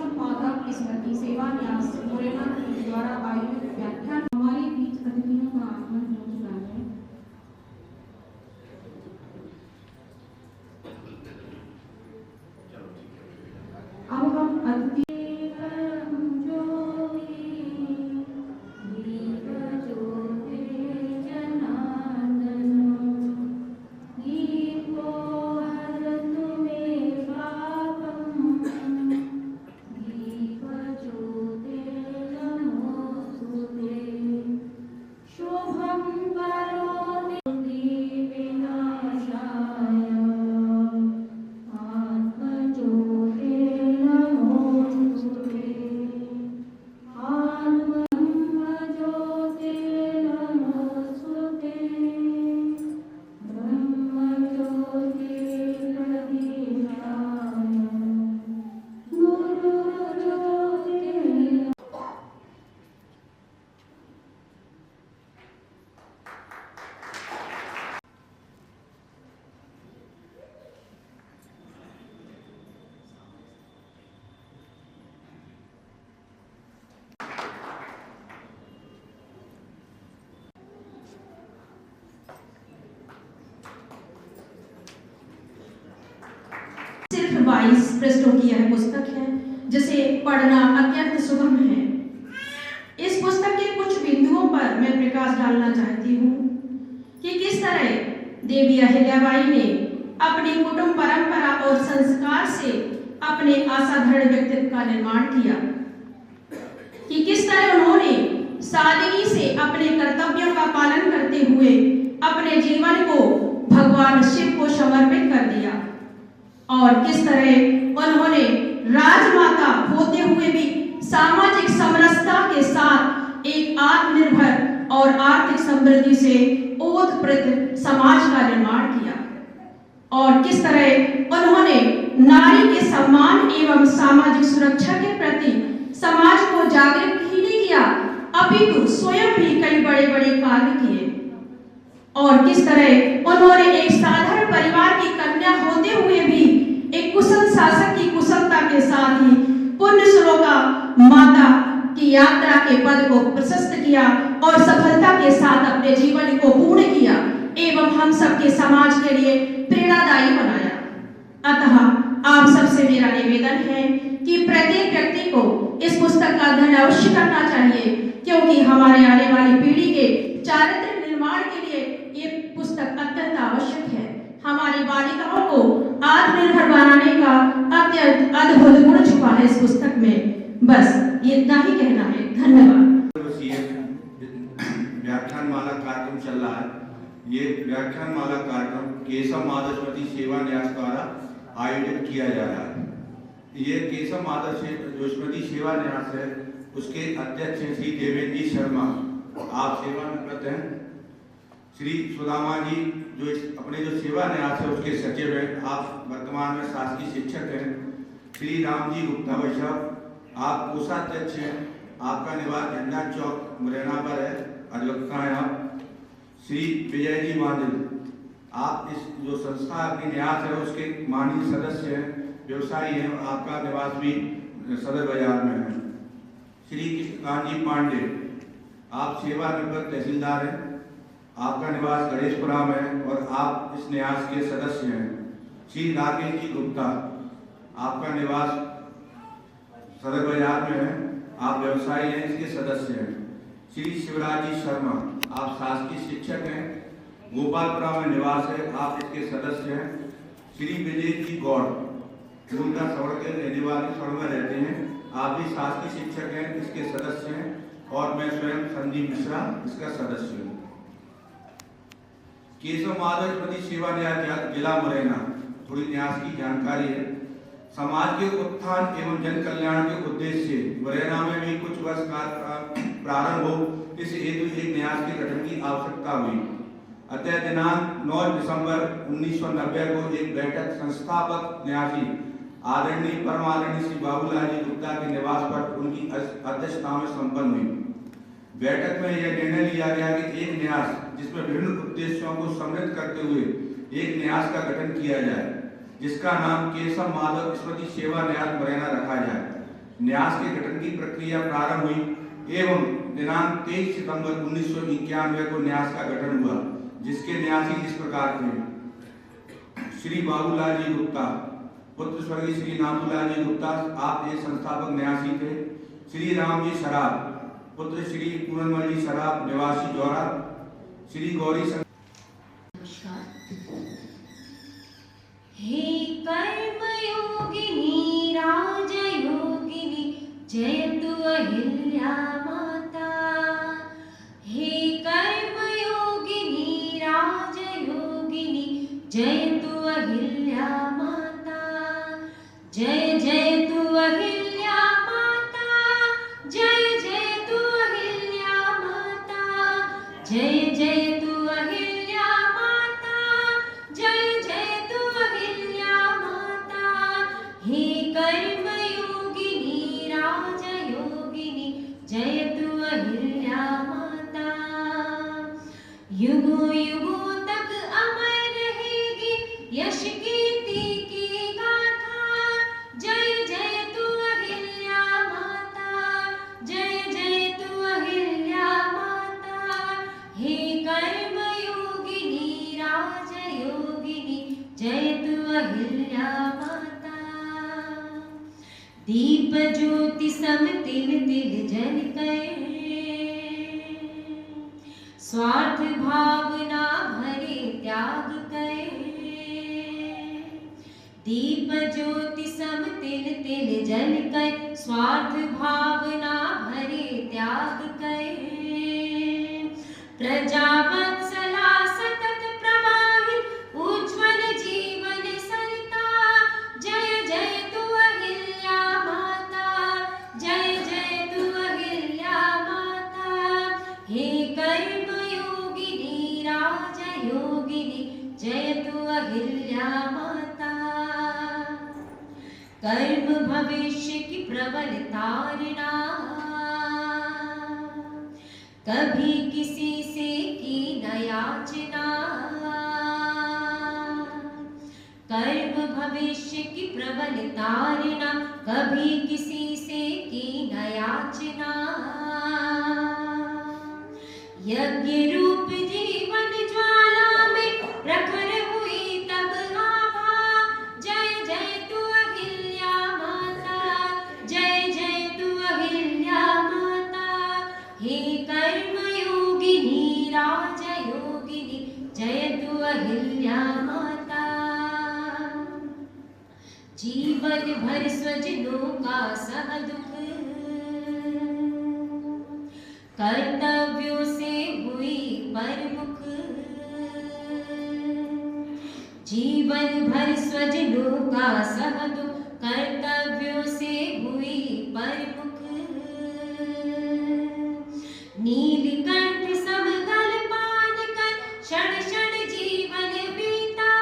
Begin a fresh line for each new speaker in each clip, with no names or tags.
केशव माधव स्मृति सेवा न्यास मुरैना द्वारा आयोजित व्याख्यान। हमारे बीच अतिथियों का आगमन हो चुका है। अब हम अतिथि
सिर्फ 22 पृष्ठों की यह पुस्तक है जिसे पढ़ना अत्यंत सुगम है। इस पुस्तक के कुछ बिंदुओं पर मैं प्रकाश डालना चाहती हूँ कि किस तरह देवी अहिल्याबाई ने अपनी कुटुंब परंपरा और संस्कार से अपने असाधारण व्यक्तित्व का निर्माण किया, कि किस तरह उन्होंने सादगी से अपने कर्तव्यों का पालन करते हुए अपने जीवन को भगवान शिव को समर्पित कर दिया, और किस तरह उन्होंने राजमाता होते हुए भी सामाजिक समरसता के साथ एक आत्मनिर्भर और आर्थिक समृद्धि से ओतप्रोत समाज का निर्माण किया, और किस तरह उन्होंने नारी के सम्मान एवं सामाजिक सुरक्षा के प्रति समाज को जागरूक ही नहीं किया अपितु स्वयं भी कई बड़े बड़े कार्य किए, और किस तरह उन्होंने एक साधारण परिवार की कन्या होते हुए भी एक कुशल शासक की कुशलता के साथ ही पुण्य श्लोका माता की यात्रा के पद को प्रशस्त किया और सफलता के साथ अपने जीवन को पूर्ण किया एवं हम सबके समाज के लिए प्रेरणादायी बनाया। अतः आप सबसे मेरा निवेदन है कि प्रत्येक व्यक्ति को इस पुस्तक का अध्ययन अवश्य करना चाहिए, क्योंकि हमारे आने वाली पीढ़ी के चारित्रिक निर्माण के लिए ये पुस्तक अत्यंत आवश्यक है। हमारी बालिकाओं को आत्मनिर्भर बनाने का अत्यंत अद्भुत गुण छुपा है इस पुस्तक में। बस इतना ही कहना है। धन्यवाद।
व्याख्यान माला कार्यक्रम चल रहा है। ये व्याख्यान माला कार्यक्रम केशव माधव स्मृति सेवा न्यास द्वारा आयोजित किया जा रहा है। ये केशव माधव जो स्मृति सेवा न्यास है उसके अध्यक्ष हैं श्री देवेंद्र जी शर्मा, आप सेवानिवृत्त हैं। श्री सुदामा जी जो अपने जो सेवा न्यास है उसके सचिव हैं, आप वर्तमान में शासकीय शिक्षक हैं। श्री राम जी गुप्ता वैश्य, आप कोषाध्यक्ष हैं, आपका निवास झंडा चौक मुरैना पर है, अधिवक्ता हैं आप। श्री विजय जी मांडल, आप इस जो संस्था अपनी न्यास है उसके माननीय सदस्य हैं, व्यवसायी हैं, आपका निवास भी सदर बाजार में है। श्री कृष्णकांत जी पांडे, आप सेवानिवृत्त तहसीलदार हैं, आपका निवास गणेशपुरा में है और आप इस न्यास के सदस्य हैं। श्री राकेश जी गुप्ता, आपका निवास सदर बाजार में है, आप व्यवसायी हैं, इसके सदस्य हैं। श्री शिवराज जी शर्मा, आप शासकीय शिक्षक हैं, गोपालपुरा में निवास है, आप इसके सदस्य हैं। श्री विजय जी गौड़, उनका सवर्ण के रहने वाले सवर्ण में रहते हैं, आप भी शासकीय शिक्षक हैं, इसके सदस्य हैं। और मैं स्वयं संदीप मिश्रा इसका सदस्य हूँ। केशव माधव स्मृति सेवा न्यास जिला मुरैना, थोड़ी न्यास की जानकारी है। समाज के उत्थान एवं जन कल्याण के उद्देश्य से मुरैना में भी कुछ वर्ष का प्रारंभ हो, इस हेतु एक न्यास के गठन की आवश्यकता हुई। अतः दिनांक 9 दिसंबर 1990 को एक बैठक संस्थापक न्यासी आदरणीय परम आदरणीय श्री बाबूलाल जी गुप्ता के निवास पर उनकी अध्यक्षता में संपन्न हुई। बैठक में यह निर्णय लिया गया कि एक न्यास जिसमें विभिन्न उद्देश्यों को सम्मिलित करते हुए एक न्यास का गठन किया जाए, जिसका नाम केशव माधव स्मृति सेवा न्यास मुरैना रखा जाए। न्यास के गठन की प्रक्रिया प्रारंभ हुई एवं दिनांक 23 सितंबर 1991 को न्यास का गठन हुआ, जिसके न्यासी इस प्रकार थे: श्री बाबूलाल जी गुप्ता, पुत्र स्वर्गीय श्री नाथूलाल जी गुप्ता, आप एक संस्थापक न्यासी थे। श्री राम जी सराफ, पुत्र श्री पूर्णमल जी सराफ, निवासी जौरा। श्री गौरी
हे कर्मयोगिनी राजयोगिनी जयतु अहिल्या माता। हे कर्मयोगिनी राजयोगिनी जयतु अहिल्या माता। जय जयतु अहिल्या माता, जय जयतु अहिल्या माता, जय जयतु अहिल्या माता, जय जयतु अहिल्या माता। हे कर्मयोगिनी राजयोगिनी जयतु अहिल्या माता। युगों युगों तक अमर रहेगी यश कीर्ति की गाथा। जय जयतु अहिल्या माता, जय जयतु अहिल्या माता। हे कर्मयोगिनी राजयोगिनी जयतु अहिल्या माता। दीप ज्योति सम तिल तिल जल कर, स्वार्थ भावना भरे त्याग कर। दीप ज्योति सम तिल तिल जल कर, स्वार्थ भावना भरे त्याग कर। प्रजा वत्सला सतत प्रवाहित उज्ज्वल जीवन सरिता। जय जयतु अहिल्या माता, जय जयतु अहिल्या माता। हे कर्मयोगिनी राजयोगिनी जयतु अहिल्या माता। कर्म भविष्य की प्रबल तारणा, कभी किसी से की न याचना। कर्म भविष्य की प्रबल तारणा, कभी किसी से की न याचना। यज्ञ रूप जीवन ज्वाला में प्रखर हुई तब आभा। जय जयतु अहिल्या माता, जय जयतु अहिल्या माता। हे कर्मयोगिनी राजयोगिनी जयतु अहिल्या माता। जीवन भर स्वजनों का सह दुख, कर्तव्यों से हुई परमुख। जीवन भर स्वजनों का सह दुख, कर्तव्यों से हुई परमुख। नीलकंठ समगल पान कर क्षण क्षण जीवन बीता।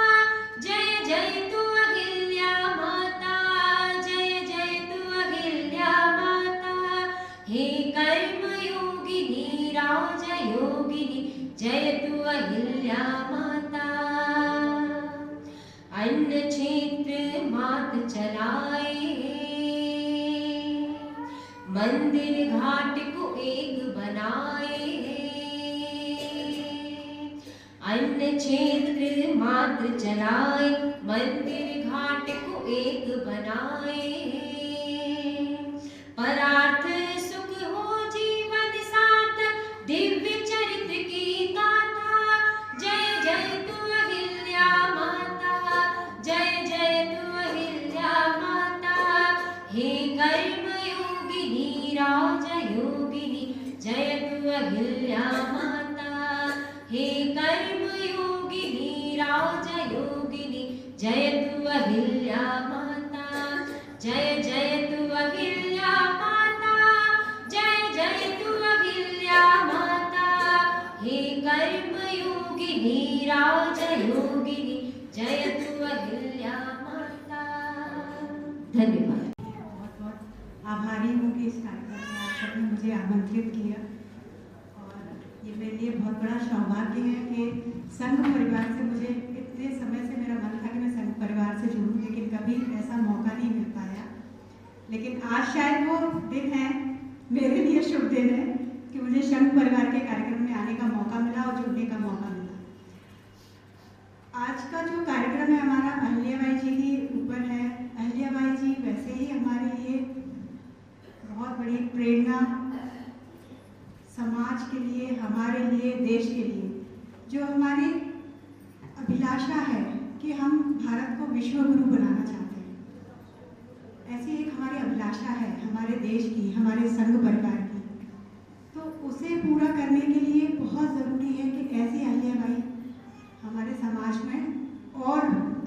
जय जयतु अहिल्या माता, जय जयतु अहिल्या माता। हे कर्मयोगिनी राजयोगिनी जयतु अहिल्या माता। अन्न क्षेत्र मात चलाए, मंदिर घाट को एक बनाए। अन्न क्षेत्र मात्र चलाए, मंदिर घाट को एक बनाए। परार्थ सुख हो जीवन सार्थक दिव्य चरित्र की गाथा। जय जयतु अहिल्या माता, जय जयतु अहिल्या माता। हे कर्मयोगिनी राजयोगिनी जयतु अहिल्या माता। हे कर्मयोगिनी राजयोगिनी जयतु अहिल्या माता। जय जयतु अहिल्या माता, जय जयतु अहिल्या माता। हे कर्मयोगिनी राजयोगिनी जयतु अहिल्या माता। धन्यवाद।
बहुत बहुत आभारी हूँ कि इस कार्यक्रम में आप सबने मुझे आमंत्रित किया, और ये मेरे लिए बहुत बड़ा सौभाग्य है कि संघ परिवार से मुझे इतने समय से मेरा मन था कि मैं संघ परिवार से जुड़ूं, लेकिन कभी ऐसा मौका नहीं मिल पाया। लेकिन आज शायद वो दिन है, मेरे लिए शुभ दिन है कि मुझे संघ परिवार के कार्यक्रम में आने का मौका मिला और जुड़ने का मौका मिला। आज का जो कार्यक्रम है हमारा अहिल्याबाई जी के ऊपर है। अहिल्याबाई जी वैसे ही हमारे लिए बहुत बड़ी प्रेरणा, समाज के लिए, हमारे लिए, देश के लिए, जो हमारी अभिलाषा है कि हम भारत को विश्व गुरु बनाना चाहते हैं। ऐसी एक हमारी अभिलाषा है हमारे देश की, हमारे संघ परिवार की। तो उसे पूरा करने के लिए बहुत ज़रूरी है कि ऐसी अहिल्याबाई हमारे समाज में और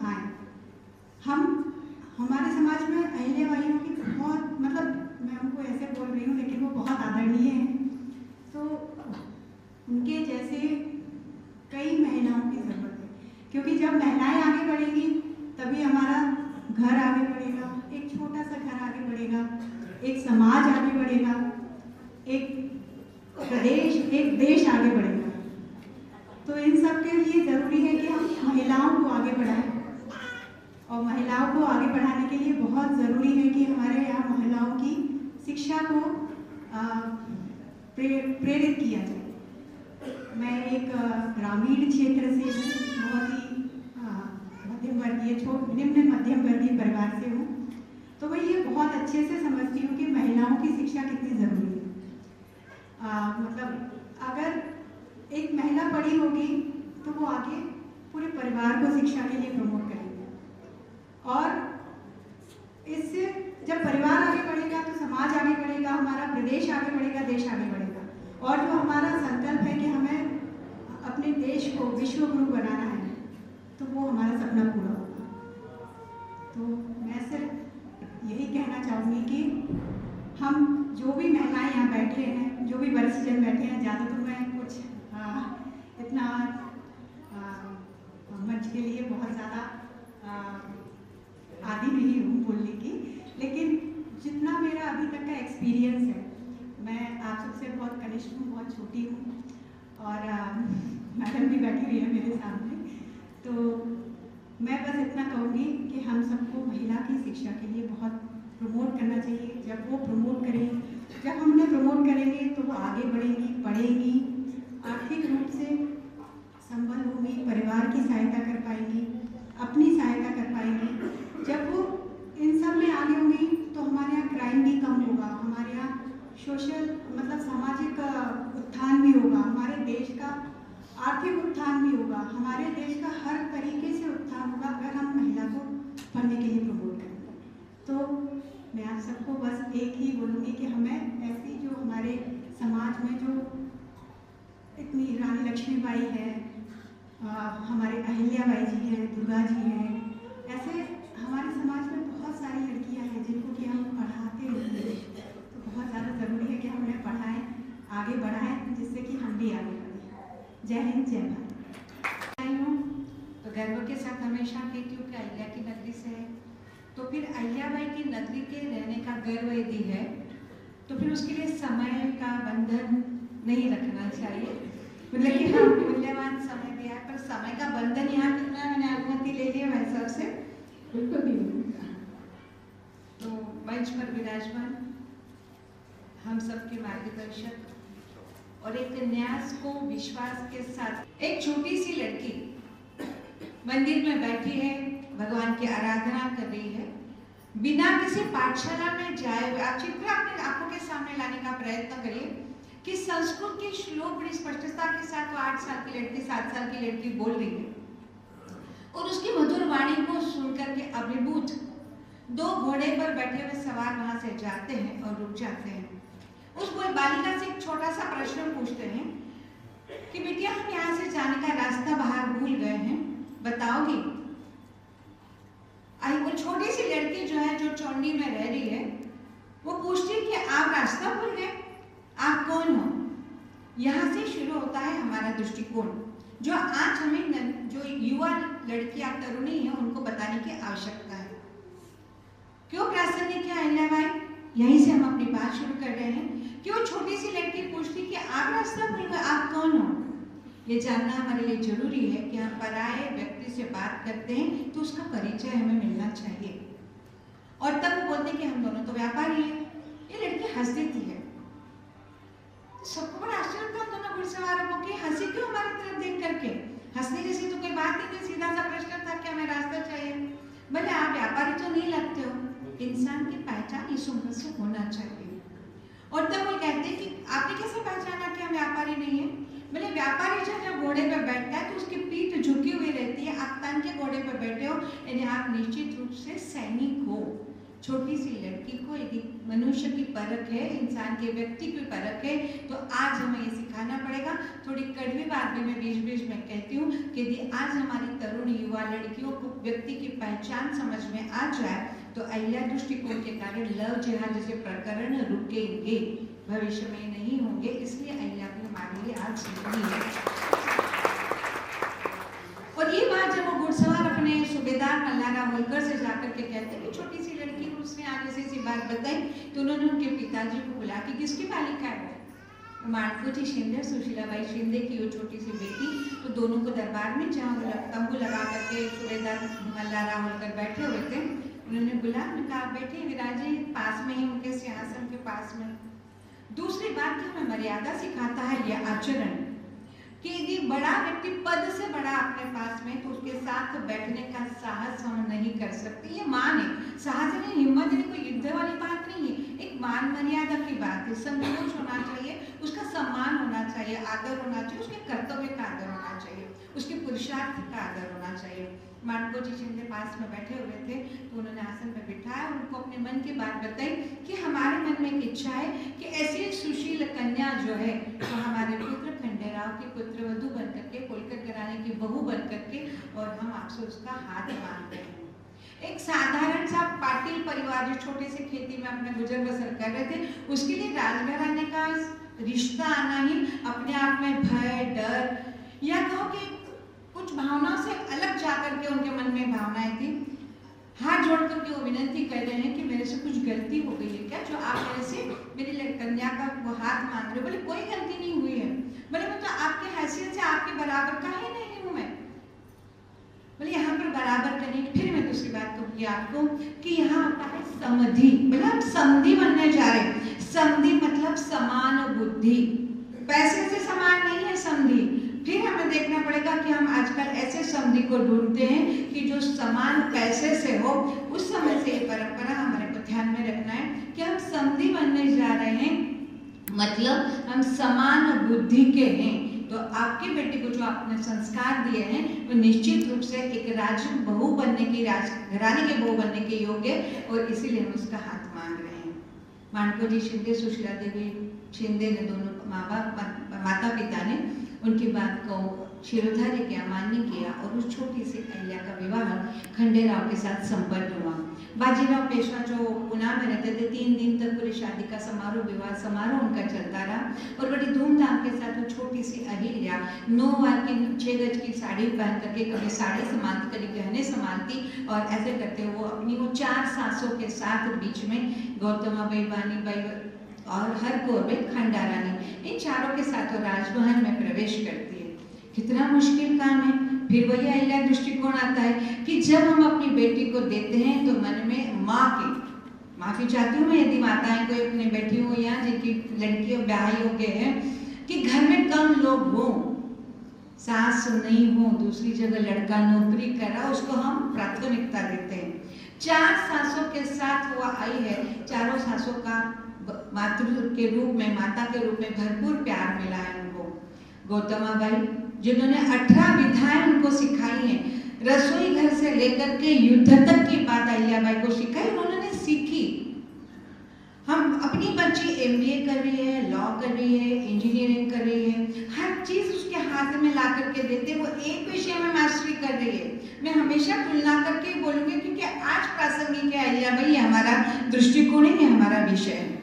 आए। हमारे समाज में अहिल्याबाइयों की बहुत, मतलब मैं उनको ऐसे बोल रही हूँ लेकिन वो बहुत आदरणीय हैं। तो उनके जैसे कई महिलाओं की ज़रूरत है, क्योंकि जब महिलाएं आगे बढ़ेंगी तभी हमारा घर आगे बढ़ेगा, एक छोटा सा घर आगे बढ़ेगा, एक समाज आगे बढ़ेगा, एक प्रदेश, एक देश आगे बढ़ेगा। तो इन सब के लिए ज़रूरी है कि हम महिलाओं को आगे बढ़ाएं, और महिलाओं को आगे बढ़ाने के लिए बहुत ज़रूरी है कि हमारे यहाँ महिलाओं की शिक्षा को प्रेरित किया जाए। मैं एक ग्रामीण क्षेत्र से हूँ, बहुत ही मध्यम वर्गीय, निम्न मध्यम वर्गीय परिवार से हूँ। तो मैं ये बहुत अच्छे से समझती हूँ कि महिलाओं की शिक्षा कितनी ज़रूरी है। मतलब अगर एक महिला पढ़ी होगी तो वो आगे पूरे परिवार को शिक्षा के लिए प्रमोट करेंगे, और इससे जब परिवार आगे बढ़ेगा तो समाज आगे बढ़ेगा, हमारा प्रदेश आगे बढ़ेगा, देश आगे बढ़ेगा। और जो हमारा संकल्प है कि हमें अपने देश को विश्व गुरु बनाना है, तो वो हमारा सपना पूरा होगा। तो मैं सिर्फ यही कहना चाहूँगी कि हम जो भी महिलाएं यहाँ बैठे हैं, जो भी वरिष्ठजन बैठे हैं, ज़्यादा तो मैं कुछ इतना मंच के लिए बहुत ज़्यादा आदी नहीं हूँ बोलने की, लेकिन जितना मेरा अभी तक का एक्सपीरियंस है, मैं आप सबसे बहुत कनिष्ठ हूँ, बहुत छोटी हूँ, और मैडम भी बैठी हुई है मेरे सामने। तो मैं बस इतना कहूँगी कि हम सबको महिला की शिक्षा के लिए बहुत प्रमोट करना चाहिए। जब वो प्रमोट करेंगी, जब हम उन्हें प्रमोट करेंगे तो वो आगे बढ़ेंगी, पढ़ेंगी, आर्थिक रूप से संबल होंगी, परिवार की सहायता कर पाएंगी, अपनी सहायता कर पाएंगी। जब वो इन सब में आगे होंगी तो हमारे यहाँ क्राइम भी कम होगा, हमारे यहाँ सोशल, मतलब सामाजिक उत्थान भी होगा, हमारे देश का आर्थिक उत्थान भी होगा, हमारे देश का हर तरीके से उत्थान होगा अगर हम महिला को पढ़ने के लिए प्रमोट करेंगे। तो मैं आप सबको बस एक ही बोलूँगी कि हमें ऐसी जो हमारे समाज में जो इतनी रानी लक्ष्मीबाई है, हमारे अहिल्याबाई जी हैं, दुर्गा जी हैं, ऐसे हमारे समाज में बहुत सारी लड़कियां हैं जिनको कि हम पढ़ाते नहीं हैं। तो बहुत ज़्यादा ज़रूरी है कि हम उन्हें पढ़ाएं, आगे बढ़ाएं, जिससे कि हम भी आगे बढ़ें। जय हिंद, जय भारत।
आई हूँ तो गर्व के साथ हमेशा कहती हूँ कि अहिल्या की नगरी से है, तो फिर अहिल्याबाई की नगरी के रहने का गर्व यदि है तो फिर उसके लिए समय का बंधन नहीं रखना चाहिए। लेकिन हाँ, मूल्यवान समय दिया है, पर समय का बंधन यहाँ कितना मैंने अनुमति ले लिया भाई साहब से, बिल्कुल भी नहीं। तो मंच पर विराजमान हम सबके मार्गदर्शक और एक न्यास को विश्वास के साथ एक छोटी सी लड़की मंदिर में बैठी है, भगवान की आराधना कर रही है, बिना किसी पाठशाला में जाए हुए। आप चित्र अपने आंखों के सामने लाने का प्रयत्न करिए कि संस्कृत के श्लोक बड़ी स्पष्टता के साथ वो 8 साल की लड़की, 7 साल की लड़की बोल रही है, और उसकी मधुर वाणी को सुनकर के अभिभूत 2 घोड़े पर बैठे हुए सवार वहां से जाते हैं और रुक जाते हैं। उस बालिका से एक छोटा सा प्रश्न पूछते हैं कि बेटिया, हम यहाँ से जाने का रास्ता बाहर भूल गए हैं, बताओगी? आई वो छोटी सी लड़की जो है, जो चौंडी में रह रही है, वो पूछती है कि आप रास्ता भूल गए, आप कौन हो? यहाँ से शुरू होता है हमारा दृष्टिकोण, जो आज हमें जो युवा लड़कियां, तरुणी है, उनको बताने की आवश्यकता है। क्यों प्रासंगिक है अहिल्याबाई? यहीं से हम अपनी बात शुरू कर रहे हैं कि वो छोटी सी लड़की पूछती कि आप रास्ता भूल गए, आप कौन हो? ये जानना हमारे लिए जरूरी है कि हम पराये व्यक्ति से बात करते हैं तो उसका परिचय हमें मिलना चाहिए। और तब वो बोलते हैं कि हम दोनों तो व्यापारी हैं, इस उम्र से होना चाहिए। और तब वो कहते हैं कि आपने कैसे पहचाना कि हम व्यापारी नहीं है? बोले व्यापारी जब घोड़े पर बैठता है तो उसकी पीठ झुकी हुई रहती है, आप तन के घोड़े पर बैठे हो, यानी आप निश्चित रूप से सैनिक हो। छोटी सी लड़की को यदि मनुष्य की परख है, इंसान के व्यक्ति की परख है, तो आज हमें ये सिखाना पड़ेगा। थोड़ी कड़वी बात भी मैं बीच बीच में कहती हूँ कि यदि आज हमारी तरुण युवा लड़कियों को व्यक्ति की पहचान समझ में आ जाए तो अहिल्या दृष्टिकोण के कारण लव जिहाद जैसे प्रकरण रुकेंगे, भविष्य में नहीं होंगे। इसलिए अहिल्या भी हमारे लिए आज जरूरी है। और ये बात जब वो घुड़सवार अपने सूबेदार मल्हारराव होलकर से जाकर के कहते हैं कि छोटी सी लड़की को उसने आगे से ऐसी बात बताई, तो उन्होंने उनके पिताजी को बुला कि किसकी बालिका है वो? माणकोजी शिंदे, सुशीलाबाई शिंदे की वो छोटी सी बेटी। तो दोनों को दरबार में जहाँ तंबू लगा करके सूबेदार मल्हारराव होलकर बैठे हुए थे, उन्होंने बुला, कहा आप बैठे विराजे पास में ही, उनके सिंहासन के पास में। दूसरी बात कि हमें मर्यादा सिखाता है यह आचरण कि यदि बड़ा व्यक्ति पद से बड़ा अपने पास में, तो उसके साथ बैठने का साहस हम नहीं कर सकते। ये मान है, साहस नहीं, हिम्मत नहीं, कोई युद्ध वाली बात नहीं है, एक मान मर्यादा की बात है। संकोच होना चाहिए, उसका सम्मान होना चाहिए, आदर होना चाहिए, उसके कर्तव्य का आदर होना चाहिए, उसके पुरुषार्थ का आदर होना चाहिए। माणकोजी शिंदे पास में बैठे हुए थे, तो उन्होंने आसन पर बिठाया, उनको अपने मन की बात बताई कि हमारे मन में एक इच्छा है कि ऐसी एक सुशील कन्या जो है वो हमारे पुत्र खंडेराव की पुत्र वधू बन करके, होलकर घराने की बहू बन करके, और हम आपसे उसका हाथ मांगते हैं। एक साधारण सा पाटिल परिवार जो छोटे से खेती में अपना गुजर बसर कर रहे थे, उसके लिए राजघराने का रिश्ता आना ही अपने आप में भय, डर या कहो कि कुछ भावनाओं से अलग जाकर के उनके मन में भावनाएं थी। हाथ जोड़ करके वो विनती कर रहे हैं कि मेरे से कुछ गलती हो गई है क्या, जो आप मेरे से मेरी कन्या का वो हाथ मांग रहे हो? बोले कोई गलती नहीं हुई है। बोले मैं तो आपकी हैसियत से आपके बराबर का ही नहीं हूँ मैं। बोले यहाँ पर बराबर का नहीं। फिर मैं दूसरी बात कहूँगी आपको कि यहाँ होता है समधि। बोले हम समधि बनने जा रहे हैं। समधि मतलब समान बुद्धि, पैसे से समान नहीं है समधि। फिर हमें देखना पड़ेगा कि हम आजकल ऐसे समधि को ढूंढते हैं कि जो समान पैसे से हो। उस समय से ये परंपरा हमारे को ध्यान में रखना है कि हम समधि बनने जा रहे हैं, मतलब हम समान बुद्धि के हैं। तो आपके बेटे को जो आपने संस्कार दिए हैं वो निश्चित रूप से एक राज बहू बनने की, राजघराने के बहू बनने के योग्य, और इसीलिए हम उसका हाथ मांग रहे हैं। माणकोजी शिंदे, सुशीला देवी शिंदे ने दोनों माता पिता ने उनकी बात को शिरोधार्य किया, मान्य किया, और उस छोटी सी अहिल्या का विवाह खंडेराव के साथ संपन्न हुआ। बाजीराव पेशवा जो पुणे में रहते थे, 3 दिन तक पूरी शादी का समारोह, विवाह समारोह उनका चलता रहा, और बड़ी धूमधाम के साथ वो छोटी सी अहिल्या 9 वार की 6 गज की साड़ी पहन करके, कभी साड़ी संभालती, कभी गहने संभालती, और ऐसे करते वो अपनी वो 4 सासों के साथ बीच में गौतमाबाई, बानीबाई और हरगौरबाई, खंडारानी, इन चारों के साथ वो राजमहल में प्रवेश करती है। कितना मुश्किल काम है। फिर वही अहिल्या दृष्टिकोण आता है कि जब हम अपनी बेटी को देते हैं तो मन में माँ की, माफी चाहती हूँ मैं यदि माताएं कोई अपनी बेटी हो या जिनकी लड़की ब्याही हो गए हैं, कि घर में कम लोग हो, सास नहीं हो, दूसरी जगह लड़का नौकरी कर रहा, उसको हम प्राथमिकता देते हैं। 4 सासों के साथ वो आई है, चारों सासों का मातृ के रूप में, माता के रूप में भरपूर प्यार मिला है उनको। गौतमाबाई जिन्होंने 18 विधाएं उनको सिखाई हैं, रसोई घर से लेकर के युद्ध तक की बात अहिल्याबाई को सिखाई, उन्होंने सीखी। हम अपनी बच्ची MBA कर रही है, लॉ कर रही है, इंजीनियरिंग कर रही है, हर चीज उसके हाथ में ला करके देते, वो एक विषय में मास्टरी कर रही है। मैं हमेशा तुलना करके बोलूंगी क्योंकि आज प्रासंगिक है अहिल्याबाई, ये हमारा दृष्टिकोण है, हमारा विषय है।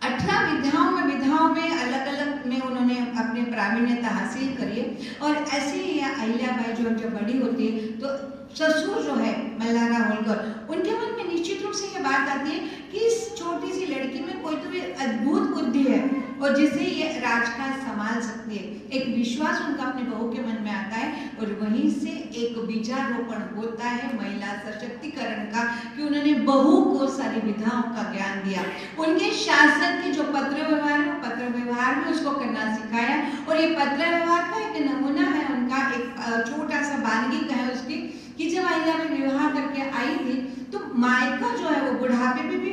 18 विधाओं में अलग अलग में उन्होंने अपने प्रावीण्यता हासिल करी है। और ऐसे ही अहिल्याबाई जो जब बड़ी होती है तो ससुर जो है मल्हारराव होलकर, उनके मन में निश्चित रूप से ये बात आती है कि इस छोटी सी लड़की में कोई तो अद्भुत बुद्धि है और जिसे ये राजकाज संभाल सकती है। एक विश्वास उनका अपने बहू के मन में आता है, और वहीं से एक बीजारोपण होता है महिला सशक्तिकरण का, कि उन्होंने बहू को सारी विधाओं का ज्ञान दिया। उनके शासन के जो पत्र व्यवहार है, पत्र व्यवहार में उसको करना सिखाया, और ये पत्र व्यवहार का एक नमूना है उनका, एक छोटा सा बानगी का है उसकी, कि जब अहिल्या में विवाह करके आई थी तो मायका जो है वो बुढ़ापे में भी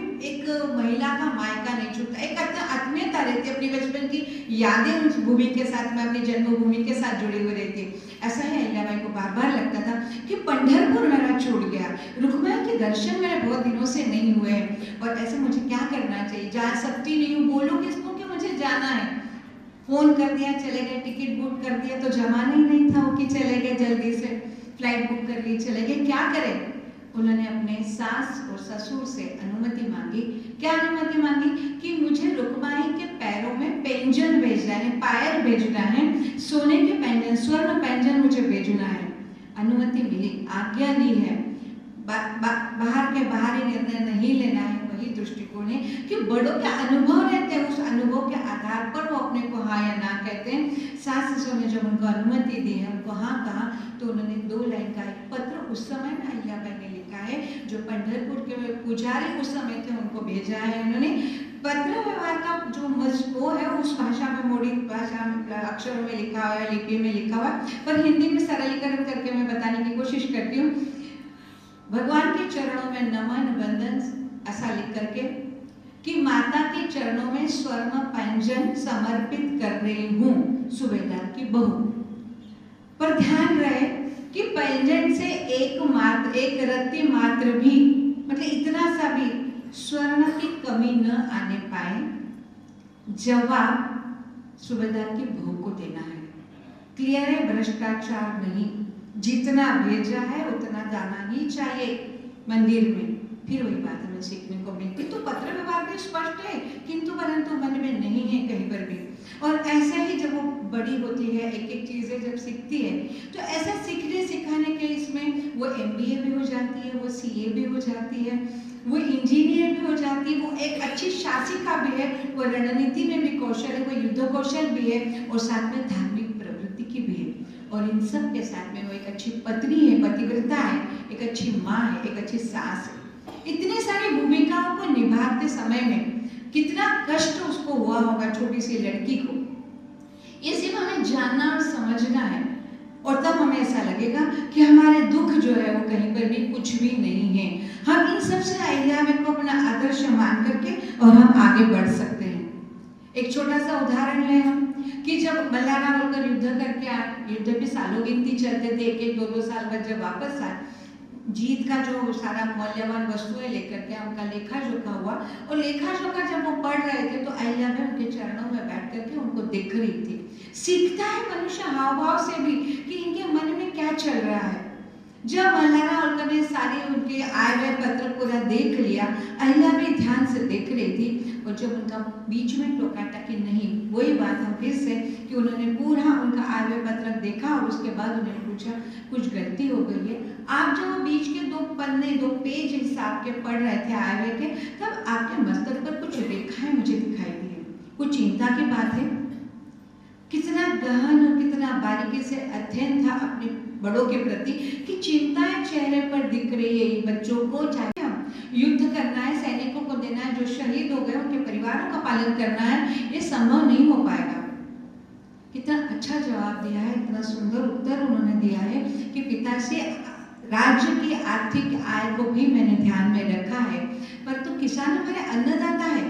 का मायका नहीं छूटता, एक आत्मीयता रहती है, अपनी बचपन की यादें उस भूमि के साथ में, अपनी जन्मभूमि के साथ जुड़ी हुई रहती है। ऐसा ही अहिल्याबाई को बार बार लगता था कि पंढरपुर मेरा छूट गया, रुक्माई के दर्शन मेरे बहुत दिनों से नहीं हुए हैं, और ऐसे मुझे क्या करना चाहिए, जा सकती नहीं हूँ, बोलो किसको कि मुझे जाना है। फोन कर दिया चले गए, टिकट बुक कर दिया तो जमाना ही नहीं था वो कि चले गए, जल्दी से फ्लाइट बुक कर ली चले गए, क्या करें। उन्होंने अपने सास और ससुर से अनुमति मांगी। क्या अनुमति मांगी कि मुझे रुक्माई के पैरों में पैंजन भेजना है, पायल भेजना है, सोने के पैंजन, स्वर्ण पैंजन मुझे भेजना है। अनुमति मिली, आज्ञा ली है। बाहर के बाहरी निर्णय नहीं लेना है, वही दृष्टिकोण है कि बड़ों के अनुभव रहते हैं, उस अनुभव के आधार पर वो अपने को हाँ या ना कहते हैं। सास ससुर ने जब उनको अनुमति दी है, उनको हाँ कहा, तो उन्होंने 2 लाइन का एक पत्र उस समय में अहिल्याबाई ने लिखा है, जो पंढरपुर के पुजारी उस समय थे उनको भेजा है उन्होंने। पत्र व्यवहार का जो वो है उस भाषा में, मोड़ी भाषा अक्षरों में लिखा हुआ है, लिपि में लिखा हुआ है, पर हिंदी में सरलीकरण करके मैं बताने की कोशिश करती हूँ। भगवान के चरणों में नमन वंदन ऐसा लिख करके कि माता के चरणों में स्वर्ण पैंजन समर्पित कर रही हूँ, सूबेदार की बहू। पर ध्यान रहे कि पैंजन से एक रत्ती मात्र भी, मतलब इतना सा भी स्वर्ण की कमी न आने पाए। जवाब सूबेदार की बहू को देना है। क्लियर है, भ्रष्टाचार नहीं, जितना भेजा है उतना जाना ही चाहिए मंदिर में। फिर वही बात हमें सीखने को मिलती। तो पत्र व्यवहार भी स्पष्ट है, किंतु परंतु मन में नहीं है कहीं पर भी। और ऐसे ही जब वो बड़ी होती है, एक एक चीजें जब सीखती है, तो ऐसा सीखने सिखाने के इसमें वो MBA भी हो जाती है, वो CA भी हो जाती है, वो इंजीनियर भी हो जाती है, वो एक अच्छी शासिका भी है, वो रणनीति में भी कौशल है, वो युद्ध कौशल भी है, और साथ में धार्मिक प्रवृत्ति की भी है। और इन सब के साथ में वो एक अच्छी पत्नी है, पतिव्रता है, एक अच्छी माँ है, एक अच्छी सास है। इतनी सारी भूमिकाओं को निभाते समय में कितना कष्ट उसको हुआ होगा, छोटी सी लड़की को। ये सिर्फ हमें जानना और समझना है, और तब हमें ऐसा लगेगा कि हमारे दुख जो है वो कहीं पर भी कुछ भी नहीं है। हम इन सबसे अहिल्याबाई को अपना आदर्श मान करके और हम आगे बढ़ सकते हैं। एक छोटा सा उदाहरण है हम कि जब मल्हारराव होलकर युद्ध करके आए, युद्ध भी सालों गिनती चलते थे, 1-1, 2-2 साल बाद जब वापस आए, जीत का जो सारा मूल्यवान वस्तुएं लेकर के उनका लेखा जोखा हुआ, और लेखा जोखा जब वो पढ़ रहे थे तो अहिल्याबाई उनके चरणों में बैठ करके उनको देख रही थी। सीखता है मनुष्य हाव भाव से भी कि इनके मन में क्या चल रहा है। जब मल्हारराव होलकर ने सारे उनके आए हुए पत्र पूरा देख लिया, अहिल्याबाई ध्यान से देख रही थी, और जब उनका बीच में टोका टाकी नहीं, वही बात हम फिर से कि उन्होंने पूरा उनका आए हुए पत्र देखा, और उसके बाद उन्होंने पूछा कुछ गलती हो गई है। आप जब बीच के 2 पन्ने 2 पेज हिसाब के पढ़ रहे थे आए हुए के, तब आपके मस्तक पर कुछ रेखाएं मुझे दिखाई दी है, कुछ चिंता की बात है। कितना गहन और कितना बारीकी से अध्ययन था अपने बड़ों के प्रति कि चिंताएं चेहरे पर दिख रही है। बच्चों को चाहे हम युद्ध करना है, सैनिकों को देना है, जो शहीद हो गए उनके परिवारों का पालन करना है, ये संभव नहीं हो पाएगा। कितना अच्छा जवाब दिया है, इतना सुंदर उत्तर उन्होंने दिया है कि पिता से राज्य की आर्थिक आय को भी मैंने ध्यान में रखा है, पर तो किसान हमारे अन्नदाता है,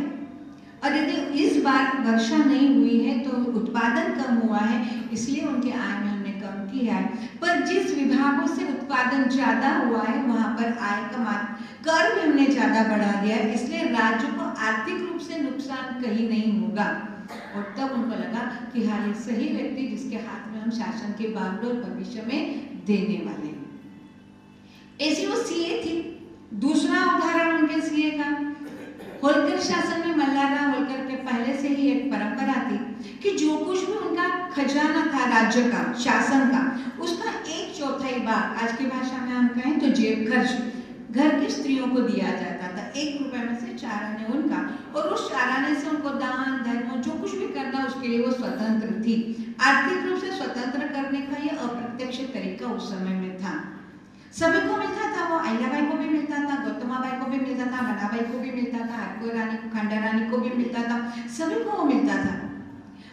और यदि इस बार वर्षा नहीं हुई है तो उत्पादन कम हुआ है, इसलिए उनके आय में हमने कम किया है। पर जिस विभागों से उत्पादन ज्यादा हुआ है वहां पर आय का कर भी हमने ज्यादा बढ़ा दिया है, इसलिए राज्य को आर्थिक रूप से नुकसान कहीं नहीं होगा। और तब उनको लगा कि हाँ, ये सही व्यक्ति जिसके हाथ में हम शासन के बागडोर भविष्य में देने वाले हैं। ऐसी वो CA थी। दूसरा उदाहरण उनके CA का, होलकर शासन में मल्हारराव होलकर के पहले से ही एक परंपरा थी कि जो कुछ भी उनका खजाना था राज्य का, शासन का, उसका 1/4 भाग, आज की भाषा में हम कहें तो जेब खर्च, घर की स्त्रियों को दिया जाता था। 1 रुपए में से 4 आने उनका, और उस 4 आने से उनको दान धर्म जो कुछ भी करना उसके लिए वो स्वतंत्र थी। आर्थिक रूप से स्वतंत्र करने का ये अप्रत्यक्ष तरीका उस समय में था। सभी को मिलता था, वो अहिल्याबाई को भी मिलता था, गौतमाबाई को भी मिलता था, मनाबाई को भी मिलता था, हरकोई रानी को, खंडा रानी को भी मिलता था, सभी को वो मिलता था।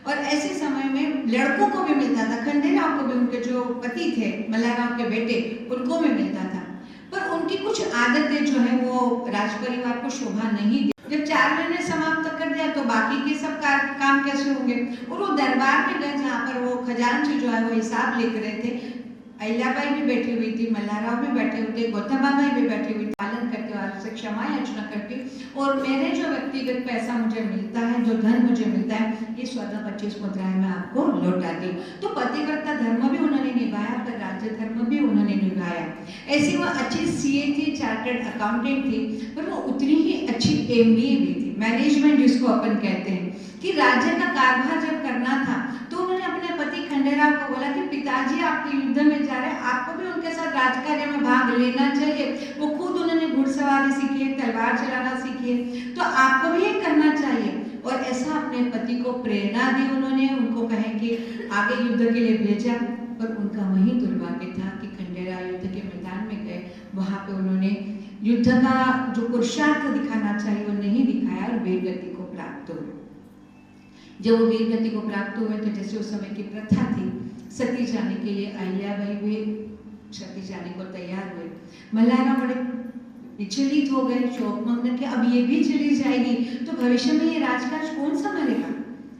और ऐसे समय में लड़कों को भी मिलता था, खंडेराव को भी, उनके जो पति थे मल्हारराव के बेटे, उनको भी मिलता था। पर उनकी कुछ आदतें जो है वो राज परिवार को शोभा नहीं दी। जब 4 महीने समाप्त कर दिया तो बाकी के सब काम कैसे होंगे। और वो दरबार में गए जहाँ पर वो खजांची जो है वो हिसाब लिख रहे थे। अहिल्याबाई भी बैठी हुई थी, मल्हाराव भी बैठे हुए थे, गौतमाबाई भी बैठी हुई, पालन करते हुए आपसे क्षमा याचना करती। और मेरे जो व्यक्तिगत पैसा मुझे मिलता है, जो धन मुझे मिलता है, ये स्वतः 25 मुद्राएं मैं आपको लौटाती। तो पतिव्रता धर्म भी उन्होंने निभाया, पर राज्य धर्म भी उन्होंने निभाया। ऐसी वो अच्छी सीए थी, चार्टर्ड अकाउंटेंट थी, पर वो उतनी ही अच्छी एमबीए भी थी, मैनेजमेंट जिसको अपन कहते हैं, कि राज्य का कारभार जब करना था तो उन्होंने अपने पति खंडेराव को बोला कि पिताजी आपके युद्ध में जा रहे हैं, आपको भी उनके साथ राजकार्य में भाग लेना चाहिए। वो खुद उन्होंने घुड़सवारी सीखी है, तलवार चलाना सीखी है, तो आपको भी ये करना चाहिए। और ऐसा अपने पति को प्रेरणा दी उन्होंने, उनको कहे कि आगे युद्ध के लिए भेजा। पर उनका वही दुर्भाग्य था कि खंडेराव युद्ध के मैदान में गए, वहां पे उन्होंने युद्ध का जो पुरुषार्थ दिखाना चाहिए वो नहीं दिखाया और वीरगति को प्राप्त हुए। जब वो वीरगति को प्राप्त हुए तो जैसे उस समय की प्रथा थी, सती जाने के लिए अहिल्याबाई भी सती जाने को तैयार हुए। मल्हाराव बड़े विचलित हो गए, शोकमग्न कि अब ये भी चली जाएगी तो भविष्य में ये राजकाज कौन संभालेगा।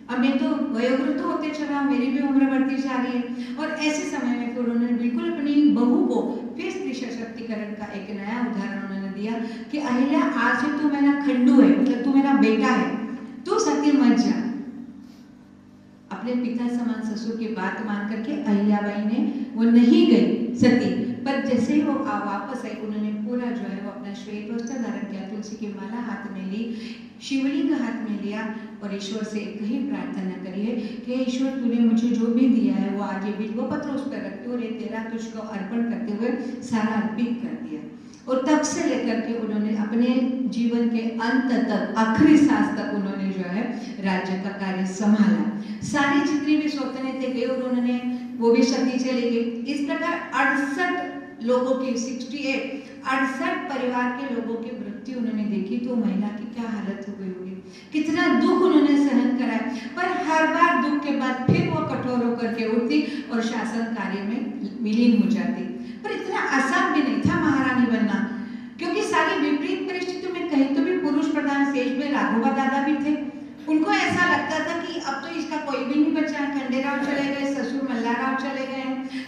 अब मैं तो वयोवृद्ध होते चला, मेरी भी उम्र बढ़ती जा रही है। और ऐसे समय में फिर उन्होंने बिल्कुल अपनी बहू को फिर स्त्री सशक्तिकरण का एक नया उदाहरण उन्होंने दिया कि अहिल्या, आज से तू मेरा खंडू है, मतलब तू मेरा बेटा है, तू सती मत जा। अपने पिता समान ससुर की बात मान करके अहिल्याबाई ने वो नहीं गई सती, पर जैसे ही वो वापस आई उन्होंने पूरा जो है वो अपना श्वेत वस्त्र धारण किया, तुलसी की माला हाथ में ली, शिवलिंग हाथ में लिया और ईश्वर से एक ही प्रार्थना करी है कि ईश्वर तूने मुझे जो भी दिया है वो आज ये बिल्व पत्र उस पर रखते और ये तेरा तुझको अर्पण करते हुए सारा अर्पित कर दिया। और तब से लेकर के उन्होंने अपने जीवन के अंत तक, आखिरी सांस तक उन्होंने जो है राज्य का कार्य संभाला। सारी जितनी भी सल्तनतें गई और उन्होंने वो भी सती चली गई। इस प्रकार 68 लोगों की 68 परिवार के लोगों की मृत्यु उन्होंने देखी, तो महिला की क्या हालत हो गई होगी, कितना दुख उन्होंने सहन करा। पर हर बार दुख के बाद फिर वो कठोर होकर के उठती और शासन कार्य में विलीन हो जाती। पर इतना आसान भी नहीं था महारानी बनना, क्योंकि सारी विपरीत परिस्थितियों में कहीं तो भी पुरुष प्रधान देश में राघोबा दादा भी थे। उनको ऐसा लगता था कि अब तो इसका कोई भी नहीं बचा है, खंडेराव चले गए, ससुर मल्हाराव चले गए,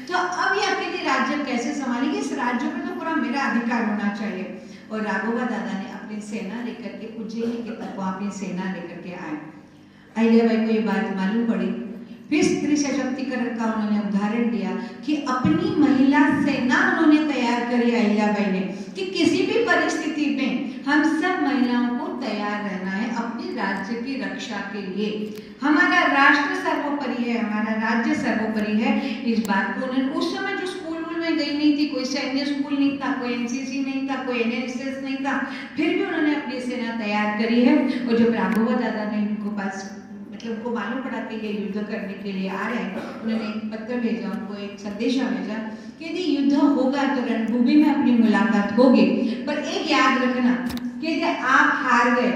तो अब ये अकेले राज्य कैसे संभालेगी, इस राज्य में तो पूरा मेरा अधिकार होना चाहिए। और राघोबा दादा ने अपनी सेना लेकर के उज्जैन के तक वहां अपनी सेना लेकर के आए। अहिल्याबाई को ये बात मालूम पड़ी, फिर स्त्री सशक्तिकरण का उन्होंने उदाहरण दिया कि अपनी महिला सेना उन्होंने तैयार करी अहिल्याबाई ने, कि किसी भी परिस्थिति में हम सब महिलाओं को तैयार रहना है अपने राज्य की रक्षा के लिए। हमारा राष्ट्र सर्वोपरि है, हमारा राज्य सर्वोपरि है। इस बात को उन्होंने उस समय जो स्कूल में गई नहीं थी, कोई सैन्य स्कूल नहीं था, कोई एनसीसी नहीं था, कोई एनएसएस नहीं था, फिर भी उन्होंने अपनी सेना तैयार करी है। और जब राघोबा दादा ने उनको पास मतलब उनको मालूम पड़ा कि ये युद्ध करने के लिए आ रहे हैं, उन्होंने एक पत्र भेजा, उनको एक संदेशा भेजा कि यदि युद्ध होगा तो रणभूमि में अपनी मुलाकात होगी, पर एक याद रखना कि यदि आप हार गए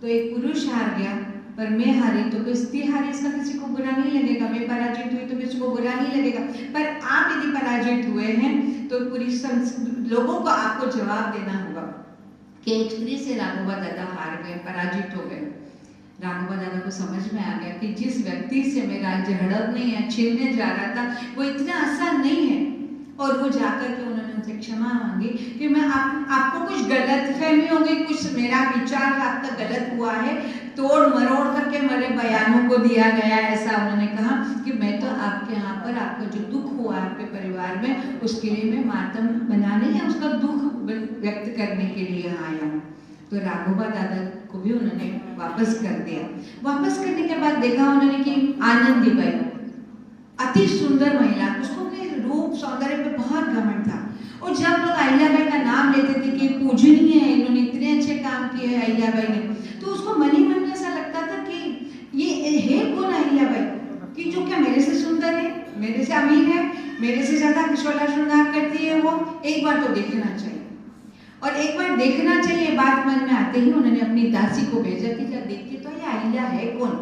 तो एक पुरुष हार गया, पर मैं हारी तो कोई स्त्री हारी, इसका किसी को बुरा नहीं लगेगा। मैं पराजित हुई तो किसी को बुरा नहीं लगेगा। पर आप यदि पराजित हुए हैं तो पूरी लोगों को आपको जवाब देना होगा कि एक स्त्री से राघोबा दादा हार गए, पराजित हो गए। राघोबा दादा को समझ में आ गया कि जिस व्यक्ति से मैं राज्य हड़पने या छीनने जा रहा था वो इतना आसान नहीं है। और वो जाकर के उन्होंने उनसे क्षमा मांगी कि मैं आपको कुछ गलतफहमी हो गई, कुछ मेरा विचार आपका गलत हुआ है, तोड़ मरोड़ करके मेरे बयानों को दिया गया। ऐसा उन्होंने कहा कि मैं तो आपके यहाँ पर आपका जो दुख हुआ आपके परिवार में, उसके लिए मैं मातम बनाने या उसका दुख व्यक्त करने के लिए यहाँ आया हूँ। तो राघोबा दादा को भी उन्होंने वापस कर दिया। वापस करने के बाद देखा उन्होंने कि आनंदीबाई अति सुंदर महिला, उसको अपने रूप सौंदर्य पे बहुत घमंड था। और जब लोग अहिल्याबाई का नाम लेते थे कि पूजनीय है, इन्होंने इतने अच्छे काम किए हैं अहिल्याबाई ने, तो उसको मन ही मन में ऐसा लगता था कि ये है कौन अहिल्याबाई, कि जो क्या मेरे से सुंदर है, मेरे से अमीर है, मेरे से ज्यादा किशोला श्रृंगार करती है, वो एक बार तो देखना चाहिए। और एक बार देखना चाहिए बात मन में आते ही उन्होंने अपनी दासी को भेजा कि जब देखती तो ये अहिल्या है कौन,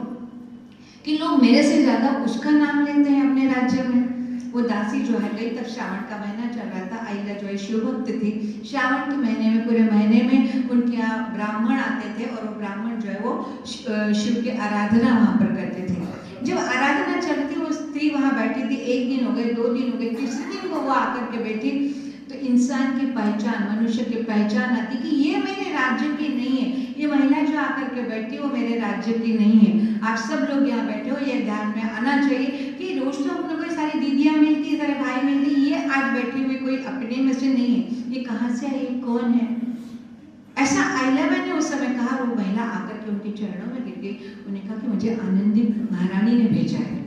कि लोग मेरे से ज्यादा उसका नाम लेते हैं अपने राज्य में। वो दासी जो है गई, तब श्रावण का महीना चल रहा था। अहिल्या जो है शिवभक्त थी, श्रावण के महीने में पूरे महीने में उनके या ब्राह्मण आते थे और वो ब्राह्मण जो है वो शिव की आराधना वहाँ पर करते थे। जब आराधना चलती वो स्त्री वहाँ बैठी थी, 1 दिन हो गए, 2 दिन हो गए, तीसरे दिन को वो आकर के बैठी, तो इंसान की पहचान, मनुष्य की पहचान आती कि ये मेरे राज्य की नहीं है, ये महिला जो आकर के बैठी वो मेरे राज्य की नहीं है। आप सब लोग यहाँ बैठे हो, ये ध्यान में आना चाहिए कि रोज तो अपने को सारी दीदियाँ मिलती, सारे भाई मिलती, ये आज बैठी हुई कोई अपने में से नहीं है, ये कहाँ से आई, कौन है। ऐसा अहिल्याबाई ने उस समय कहा। वो महिला आकर के उनके चरणों में गिर गई। उन्हें कहा कि मुझे आनंदी महारानी ने भेजा है।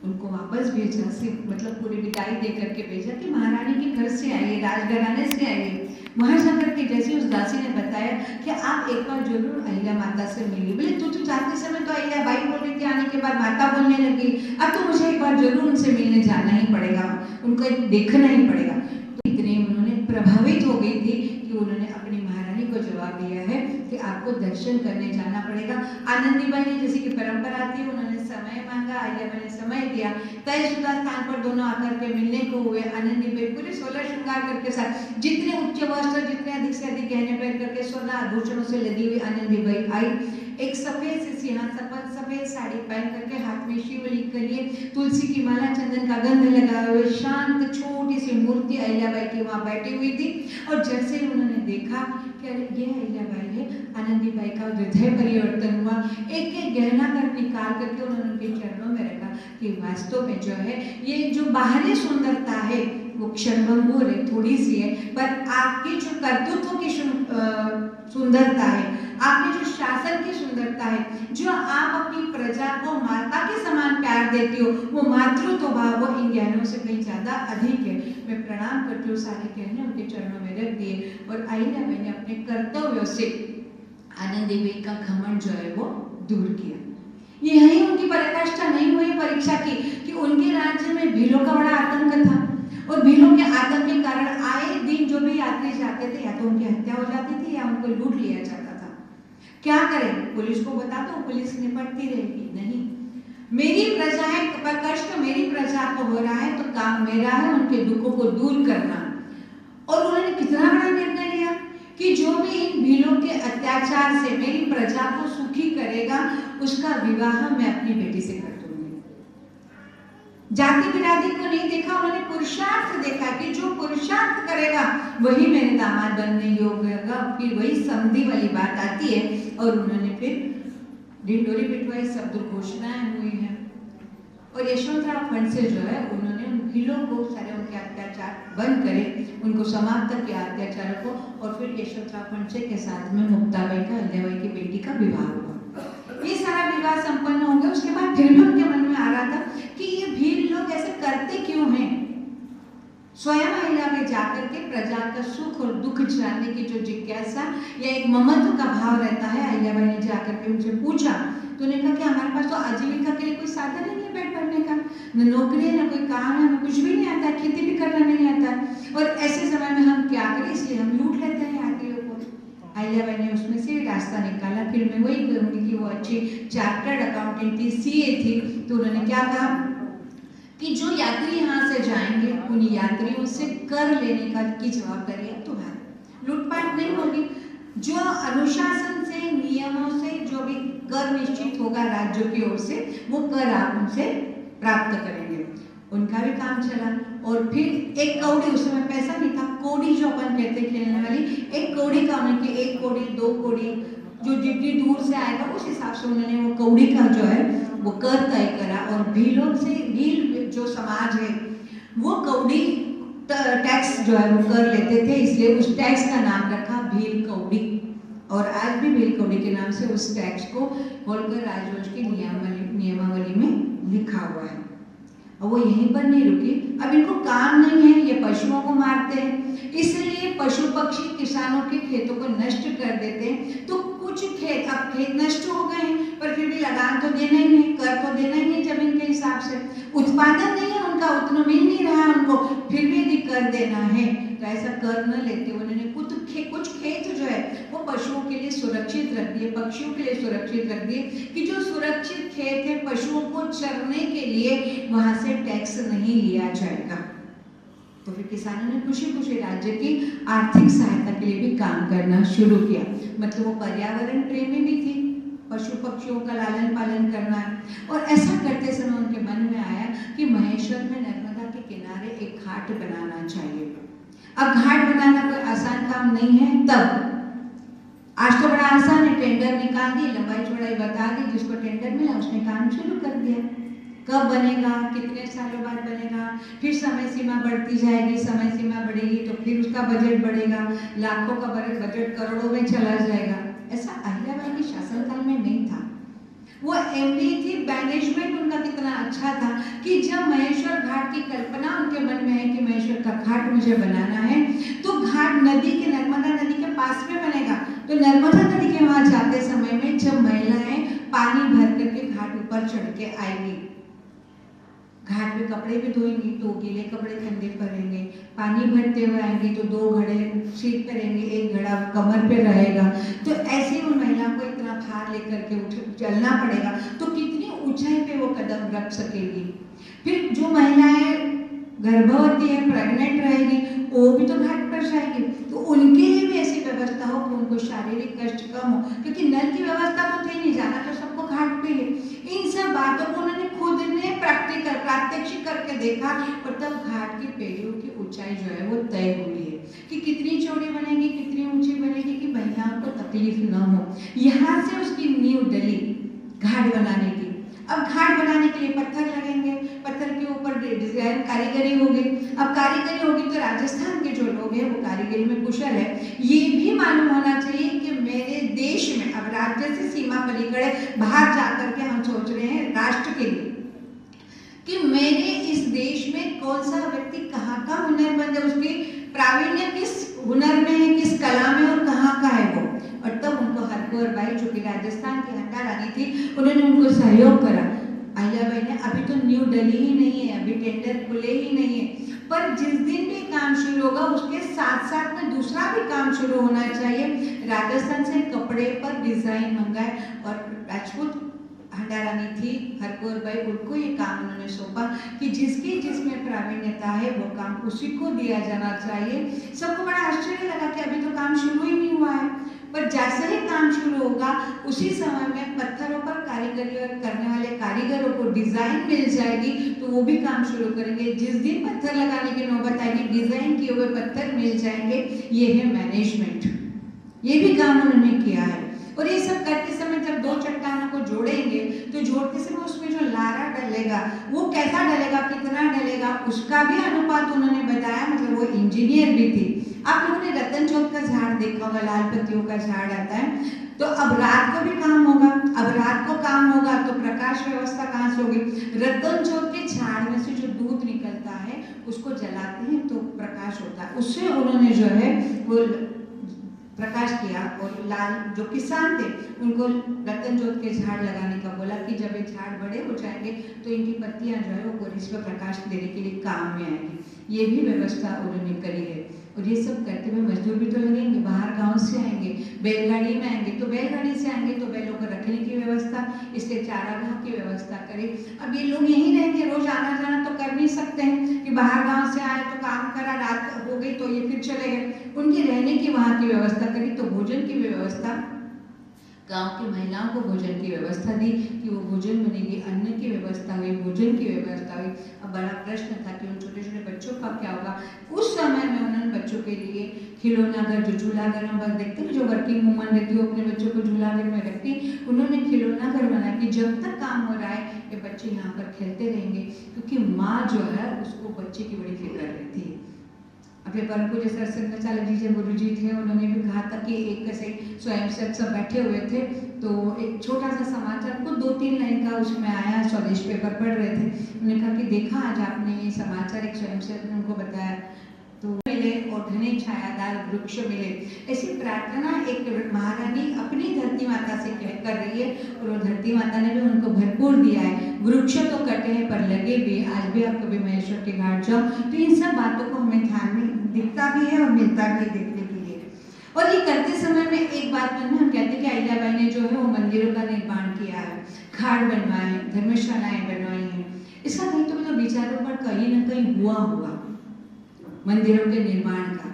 उनको वापस भेजा, सिर्फ मतलब पूरी विदाई दे करके भेजा कि महारानी के घर से आइए, राजघराने से आइए। वहां जाकर के जैसे उस दासी ने बताया कि आप एक बार जरूर अहिल्या माता से मिलिए। बोले तू तो जाते समय तो अहिल्याबाई बोल रही थी, आने के बाद माता बोलने लगी, अब तो मुझे एक बार जरूर उनसे मिलने जाना ही पड़ेगा, उनको देखना ही पड़ेगा। तो इतने उन्होंने प्रभावित हो गई थी कि उन्होंने अपनी महारानी को जवाब दिया है कि आपको दर्शन करने जाना पड़ेगा। आनंदीबाई ने जैसे कि परंपरा थी, उन्होंने समय मांगा, अहिल्याबाई ने समय दिया, तयशुदा स्थान पर दोनों आकर के मिलने को हुए। आनंदीबाई पूरे 16 श्रृंगार करके साथ, जितने उच्च वस्त्र, जितने अधिक से अधिक गहने पहन करके स्वर्ण आभूषणों से लदी हुई आनंदीबाई आई। एक सफेद से सिंहासन, सफेद साड़ी पहन करके, हाथ में शिवलिंग के लिए तुलसी की माला, चंदन का गंध लगाए हुए शांत छोटी सी मूर्ति अहिल्याबाई की वहां बैठी हुई थी। और जैसे ही उन्होंने देखा कि ये अहिल्याबाई है, आनंदीबाई का हृदय परिवर्तन हुआ। एक एक गहना कर निकाल करके उन्होंने उनके चरणों में रखा कि वास्तव में जो है ये जो बाहरी सुंदरता है वो क्षणभंगुर है, थोड़ी सी है, पर आपकी जो कर्तृत्व की सुंदरता है, आपकी जो शासन की सुंदरता है, जो आप अपनी प्रजा को माता के समान प्यार देती हो, वो मातृत्व भाव वो इन गहनों से कहीं ज्यादा अधिक है। मैं प्रणाम करती हूँ, सारे गहने उनके चरणों में रख दिए और अहिल्याबाई ने अपने कर्तव्यों से आनंदीबाई का घमंड जो है वो दूर किया। यही उनकी पराकाष्ठा नहीं हुई परीक्षा की कि उनके राज्य में भीलों का बड़ा आतंक था और भीलों के आतंक के कारण आए दिन जो भी यात्री जाते थे या तो उनकी हत्या हो जाती थी या उनको लूट लिया जाता था। क्या करें, पुलिस को बता दो, पुलिस निपटती रहेगी? नहीं, मेरी प्रजा है, पर कष्ट मेरी प्रजा को हो रहा है तो काम मेरा है उनके दुखों को दूर करना। और उन्होंने कितना बड़ा निर्णय लिया कि जो भी इन भीलों के अत्याचार से मेरी प्रजा को सुखी करेगा उसका विवाह मैं अपनी बेटी से कर दूंगी। जाति बिरादरी को नहीं देखा, उन्होंने पुरुषार्थ देखा कि जो पुरुषार्थ करेगा वही मेरे दामाद बनने योग्य होगा। फिर वही समझी वाली बात आती है और उन्होंने फिर ढिंडोरी पिटवाई, शब्द घोषणाएं हुई हैं और यशवंतराव फंड से जो है उन्होंने उन भीलों को सारे उनके अत्याचार बंद करे, उनको समाप्त किया अत्याचारों को। और फिर यशवंतराव फंड के साथ में मुक्ताबाई का, अहिल्याबाई की बेटी का विवाह हुआ। ये सारा विवाह संपन्न हो गया। उसके बाद फिर भी उनके मन में आ रहा था कि ये भील लोग ऐसे करते क्यों हैं। स्वयं अहिल्याबाई जाकर के प्रजा का सुख और दुख जानने की जो जिज्ञासा या एक ममत्व का भाव रहता है, अहिल्याबाई ने जाकर के उनसे पूछा तो उन्होंने कहा कि हमारे पास तो आजीविका के लिए कोई साधन ही नहीं है, पेट भरने का, न नौकरी है, न कोई काम है, न कुछ भी नहीं आता, खेती भी करना नहीं आता और ऐसे समय में हम क्या करें, इसलिए हम लूट लेते हैं यात्रियों को। अहिल्याबाई ने उसमें से रास्ता निकाला। फिर मैं वही करूँगी कि वो अच्छी चार्टर्ड अकाउंटेंट थी, सीए थी, तो उन्होंने क्या कहा कि जो यात्री यहाँ से जाएंगे उन यात्रियों से कर लेने का की जवाबदारी है तुम्हारी, लूटपाट नहीं होगी। जो अनुशासन से, नियमों से जो भी कर निश्चित होगा राज्यों की ओर से, वो कर आप उनसे प्राप्त करेंगे। उनका भी काम चला और फिर एक कौड़ी, उस समय पैसा नहीं था, कौड़ी जो अपन कहते खेलने वाली, एक कौड़ी का उनकी 1 कौड़ी 2 कौड़ी जो जितनी दूर से आएगा उस हिसाब से उन्होंने वो कौड़ी का जो है वो कर तय करा। और भीलों से, भील जो समाज है वो कौड़ी टैक्स जो है वो कर लेते थे, इसलिए उस टैक्स का नाम रखा भील कौड़ी और आज भी भील कौड़ी के नाम से उस टैक्स को होलकर राजवंश की नियमावली में लिखा हुआ है। और वो यहीं पर नहीं रुकी, अब इनको काम नहीं है, ये पशुओं को मारते हैं, इसलिए पशु पक्षी किसानों के खेतों को नष्ट कर देते हैं। तो कुछ खेत, अब खेत नष्ट हो गए हैं पर फिर भी लगान तो देना ही नहीं, कर तो देना ही नहीं जमीन के हिसाब से, उत्पादन नहीं है उनका, उतना मिल नहीं रहा उनको, फिर भी यदि कर देना है तो ऐसा कर न लेते। उन्होंने कुछ खेत जो है वो पशुओं के लिए सुरक्षित रख दिए, पक्षियों के लिए सुरक्षित रख दिए कि जो सुरक्षित खेत है पशुओं को चरने के लिए वहां से टैक्स नहीं लिया जाएगा। तो फिर किसानों ने खुशी खुशी राज्य की आर्थिक सहायता के लिए भी काम करना शुरू किया। मतलब वो पर्यावरण प्रेमी भी थी, पशु पक्षियों का लालन पालन करना है। और ऐसा करते समय उनके मन में आया कि महेश्वर में नर्मदा के किनारे एक घाट बनाना चाहिए। अब घाट बनाना कोई आसान काम नहीं है तब। आज तो बड़ा आसान है, टेंडर निकाल दी, लंबाई चौड़ाई बता दी, जिसको टेंडर मिला उसने काम शुरू कर दिया। कब बनेगा, कितने सालों बाद बनेगा, फिर समय सीमा बढ़ती जाएगी, समय सीमा बढ़ेगी तो फिर उसका बजट बढ़ेगा, लाखों का बजट करोड़ों में चला जाएगा। ऐसा अहिल्याबाई के शासनकाल में नहीं था। वो एमडी थी, मैनेजमेंट उनका कितना अच्छा था कि जब महेश्वर घाट की कल्पना उनके मन में है कि महेश्वर का घाट मुझे बनाना है, तो घाट नदी के, नर्मदा नदी के पास में बनेगा। तो नर्मदा नदी के वहां जाते समय में जब महिलाएं पानी भर करके घाट ऊपर चढ़ के आएंगी, घाट में कपड़े भी धोएंगी तो गीले कपड़े कंधे पर रहेंगे, पानी भरते हुए आएंगी तो 2 घड़े सीट पर रहेंगे, 1 घड़ा कमर पे रहेगा। तो ऐसे उन महिलाओं को इतना भार लेकर के चलना पड़ेगा, तो कितनी ऊंचाई पे वो कदम रख सकेगी। फिर जो महिलाएं गर्भवती है, प्रेग्नेंट रहेगी, वो भी तो घाट पर जाएगी, तो उनके लिए भी ऐसी व्यवस्था हो कि उनको शारीरिक कष्ट कम हो, क्योंकि नल की व्यवस्था तो थी नहीं, जाना तो सबको घाट पे है। इन सब बातों को उन्होंने खुद ने प्रात्यक्षिक करके देखा, और तब घाट की पेड़ियों की ऊंचाई जो है वो तय हुई है कि कितनी चौड़ी बनेगी, कितनी ऊंची बनेगी कि महिलाओं को तकलीफ न हो। यहाँ से उसकी नींव डली घाट बनाने की। अब घाट बनाने के लिए पत्थर लगेंगे, पत्थर के ऊपर डिजाइन कारीगरी होगी। अब कारीगरी होगी तो राजस्थान के जो लोग हैं वो कारीगरी में कुशल है। ये भी मालूम होना चाहिए कि मेरे देश में, अब राज्य से सीमा पलीकडे बाहर जाकर के हम सोच रहे हैं राष्ट्र के लिए कि मेरे इस देश में कौन सा व्यक्ति कहाँ का हुनरमंद है, उसकी प्रावीण्य किस हुनर में है, किस कला में, और कहाँ का है वो। और तब उनको हरगौर बाई, जो कि राजस्थान की हंडा रानी थी, उन्होंने उनको सहयोग करा। अहिल्याबाई ने, अभी तो न्यू दिल्ली ही नहीं है, अभी टेंडर खुले ही नहीं है, पर जिस दिन भी काम शुरू होगा उसके साथ साथ में दूसरा भी काम शुरू होना चाहिए। राजस्थान से कपड़े पर डिजाइन मंगाए, और राजपूत हंडा रानी थी हरगौर बाई, उनको ये काम उन्होंने सौंपा कि जिसकी जिसमें प्रावीण्यता है वो काम उसी को दिया जाना चाहिए। सबको बड़ा आश्चर्य लगा कि अभी तो काम शुरू ही नहीं हुआ है, पर जैसे ही काम शुरू होगा उसी समय में पत्थरों पर कारीगरी करने वाले कारीगरों को डिजाइन मिल जाएगी, तो वो भी काम शुरू करेंगे। जिस दिन पत्थर लगाने की नौबत आएगी, डिजाइन किए हुए पत्थर मिल जाएंगे। ये है मैनेजमेंट, ये भी काम उन्होंने किया है। और ये सब करते समय जब 2 चट्टानों को जोड़ेंगे तो जोड़ते समय उसमें जो लारा डलेगा वो कैसा डलेगा, कितना डलेगा, उसका भी अनुपात उन्होंने बताया। मतलब वो इंजीनियर भी थी। आप लोगों ने रतन चौथ का झाड़ देखा होगा, लाल पत्तियों का झाड़ आता है। तो अब रात को भी काम होगा, अब रात को काम होगा तो प्रकाश व्यवस्था कहाँ से होगी? रतन चौथ के झाड़ में से जो दूध निकलता है उसको जलाते हैं तो प्रकाश होता है, उससे उन्होंने जो है वो प्रकाश किया। और लाल जो किसान थे उनको रतन चौथ के झाड़ लगाने का बोला कि जब ये झाड़ बड़े हो जाएंगे तो इनकी पत्तियां जो है वो इस पर प्रकाश देने के लिए काम में आएंगी। ये भी व्यवस्था उन्होंने करी है। और ये सब करते हुए मजदूर भी तो लगेंगे, बाहर गांव से आएंगे, बैलगाड़ी में आएंगे, तो बैलगाड़ी से आएंगे तो बैलों को रखने की व्यवस्था, इसके चारागाह की व्यवस्था करें। अब ये लोग यहीं रहेंगे, रोज आना जाना तो कर नहीं सकते हैं कि बाहर गांव से आए तो काम करा, रात हो गई तो ये फिर चले गए। उनकी रहने की वहाँ की व्यवस्था करी, तो भोजन की व्यवस्था, गांव की महिलाओं को भोजन की व्यवस्था दी कि वो भोजन बनेगी, अन्न की व्यवस्था हुई, भोजन की व्यवस्था हुई। अब बड़ा प्रश्न था कि उन छोटे छोटे बच्चों का क्या होगा। उस समय में उन्होंने बच्चों के लिए खिलौना घर, जो झूला घर हम बस देखते हैं, जो वर्किंग वूमन रहती है अपने बच्चों को झूला घर में रखती, उन्होंने खिलौना घर बना कि जब तक काम हो रहा है ये बच्चे यहाँ पर खेलते रहेंगे, क्योंकि माँ जो है उसको बच्चे की बड़ी फिक्र रहती है। अपने परमपूज्य सत्संग चालक जी जो गुरु जी थे, उन्होंने भी कहा था कि एक ऐसे स्वयंसेवक सब बैठे हुए थे, तो एक छोटा सा समाचार को 2-3 लाइन का उसमें आया, स्वदेश पेपर पढ़ रहे थे। उन्होंने कहा कि देखा आज आपने ये समाचार, एक स्वयंसेवक ने उनको बताया, तो मिले और घने छायादार वृक्ष मिले। ऐसी प्रार्थना एक महारानी अपनी धरती माता से कर रही है, और वो धरती माता ने भी उनको भरपूर दिया है। वृक्ष तो कटे हैं पर लगे भी। आज भी आप कभी महेश्वर के घाट जाओ तो इन सब बातों को हमें ध्यान में दिखता भी है और मिलता भी है देखने के लिए। और ये करते समय में एक बात में हम कहते हैं कि अहिल्याबाई ने जो है वो मंदिरों का निर्माण किया है, घाट बनवाए, धर्मशालाएं बनवाई हैं। इसका कहीं तो विचारों पर कहीं ना कहीं हुआ होगा। मंदिरों के निर्माण का।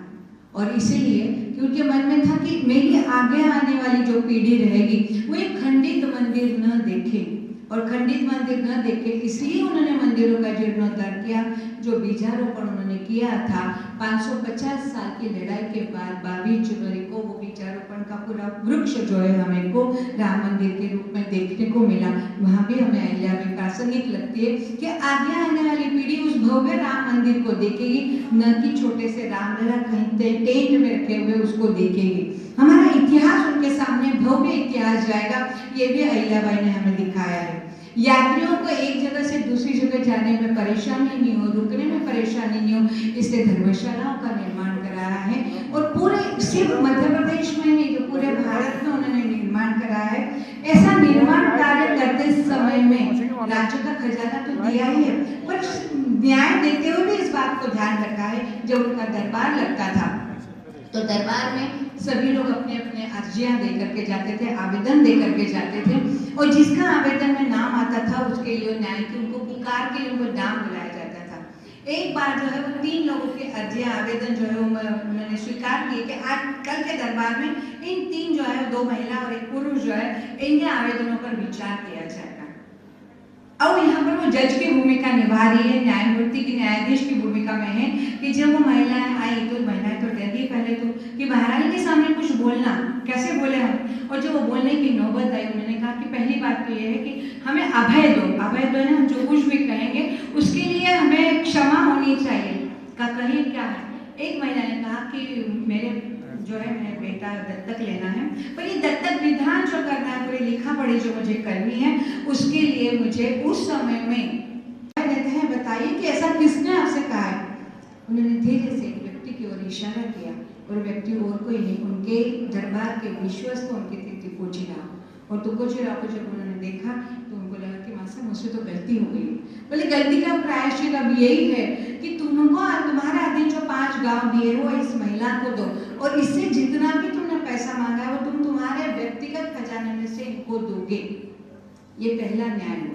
और इसीलिए कि उनके मन में था कि मेरी आगे आने वाली जो पीढ़ी रहेगी वो एक खंडित मंदिर न देखे, और खंडित मंदिर न देखे इसलिए उन्होंने मंदिरों का जीर्णोद्धार किया। जो बीजारोपण उन्होंने किया था 550 साल की लड़ाई के बाद 22 जनवरी को वो बीजारोपण का पूरा वृक्ष जो है हमें को राम मंदिर के रूप में देखने को मिला। वहाँ भी हमें अहिल्याबाई प्रासंगिक लगती है कि आगे आने वाली पीढ़ी उस भव्य राम मंदिर को देखेगी, न कि छोटे से रामलला कहीं टेंट में रखे हुए उसको देखेगी। हमारा इतिहास उनके सामने भव्य इतिहास जाएगा, ये भी अहिल्याबाई ने हमें दिखाया है। यात्रियों को एक जगह से दूसरी जगह जाने में परेशानी नहीं हो, रुकने में परेशानी नहीं हो, इसलिए धर्मशालाओं का निर्माण कराया है। और पूरे सिर्फ मध्य प्रदेश में नहीं, जो पूरे भारत में उन्होंने निर्माण कराया है। ऐसा निर्माण कार्य करते समय में राज्य का खजाना तो दिया ही है, पर न्याय देते हुए भी इस बात को ध्यान रखा है। जब उनका दरबार लगता था तो दरबार में सभी लोग अपने अपने अर्जियां दे करके जाते थे, आवेदन दे करके जाते थे, और जिसका आवेदन में नाम आता था उसके लिए न्याय की उनको पुकार के लिए उनको नाम बुलाया जाता था। एक बार जो है वो 3 लोगों के अर्जियां आवेदन जो है उन्होंने स्वीकार किए कि आज कल के दरबार में इन 3 जो है 2 महिला और 1 पुरुष जो है इनके आवेदनों पर विचार किया जाएगा। अब यहाँ पर वो जज की भूमिका निभा रही है, न्यायमूर्ति की, न्यायाधीश की भूमिका में है कि जब वो महिलाएं आई तो महिलाएं तो डर गई पहले तो कि महारानी के सामने कुछ बोलना, कैसे बोले हम। और जब वो बोलने की नौबत आई उन्होंने कहा कि पहली बात तो ये है कि हमें अभय दो, अभय दो ना, हम जो कुछ भी कहेंगे उसके लिए हमें क्षमा होनी चाहिए। का कहीं क्या है, एक महिला ने कहा कि मेरे जो है मेरा बेटा दत्तक लेना है, पर ये दत्तक विधान जो करना है, पूरी लिखा पढ़ी जो मुझे करनी है, उसके लिए मुझे उस समय में कहते हैं बताइए कि ऐसा किसने आपसे कहा है। उन्होंने धीरे से एक व्यक्ति की ओर इशारा किया, और व्यक्ति और कोई नहीं, उनके दरबार के विश्वस्त उनके थे तुकोजीराव। और तुकोजीराव को जब उन्होंने देखा तो उनको लगा कि माँ साहब मुझसे तो गलती हो गई। बोले गलती का प्रायश्चित अब यही है कि तुमको तुम्हारे अधीन जो 5 गांव दिए वो इस महिला को दो, और इससे जितना भी तुमने पैसा मांगा है वो तुम तुम्हारे व्यक्तिगत खजाने में से इनको दोगे। ये पहला न्याय हुआ।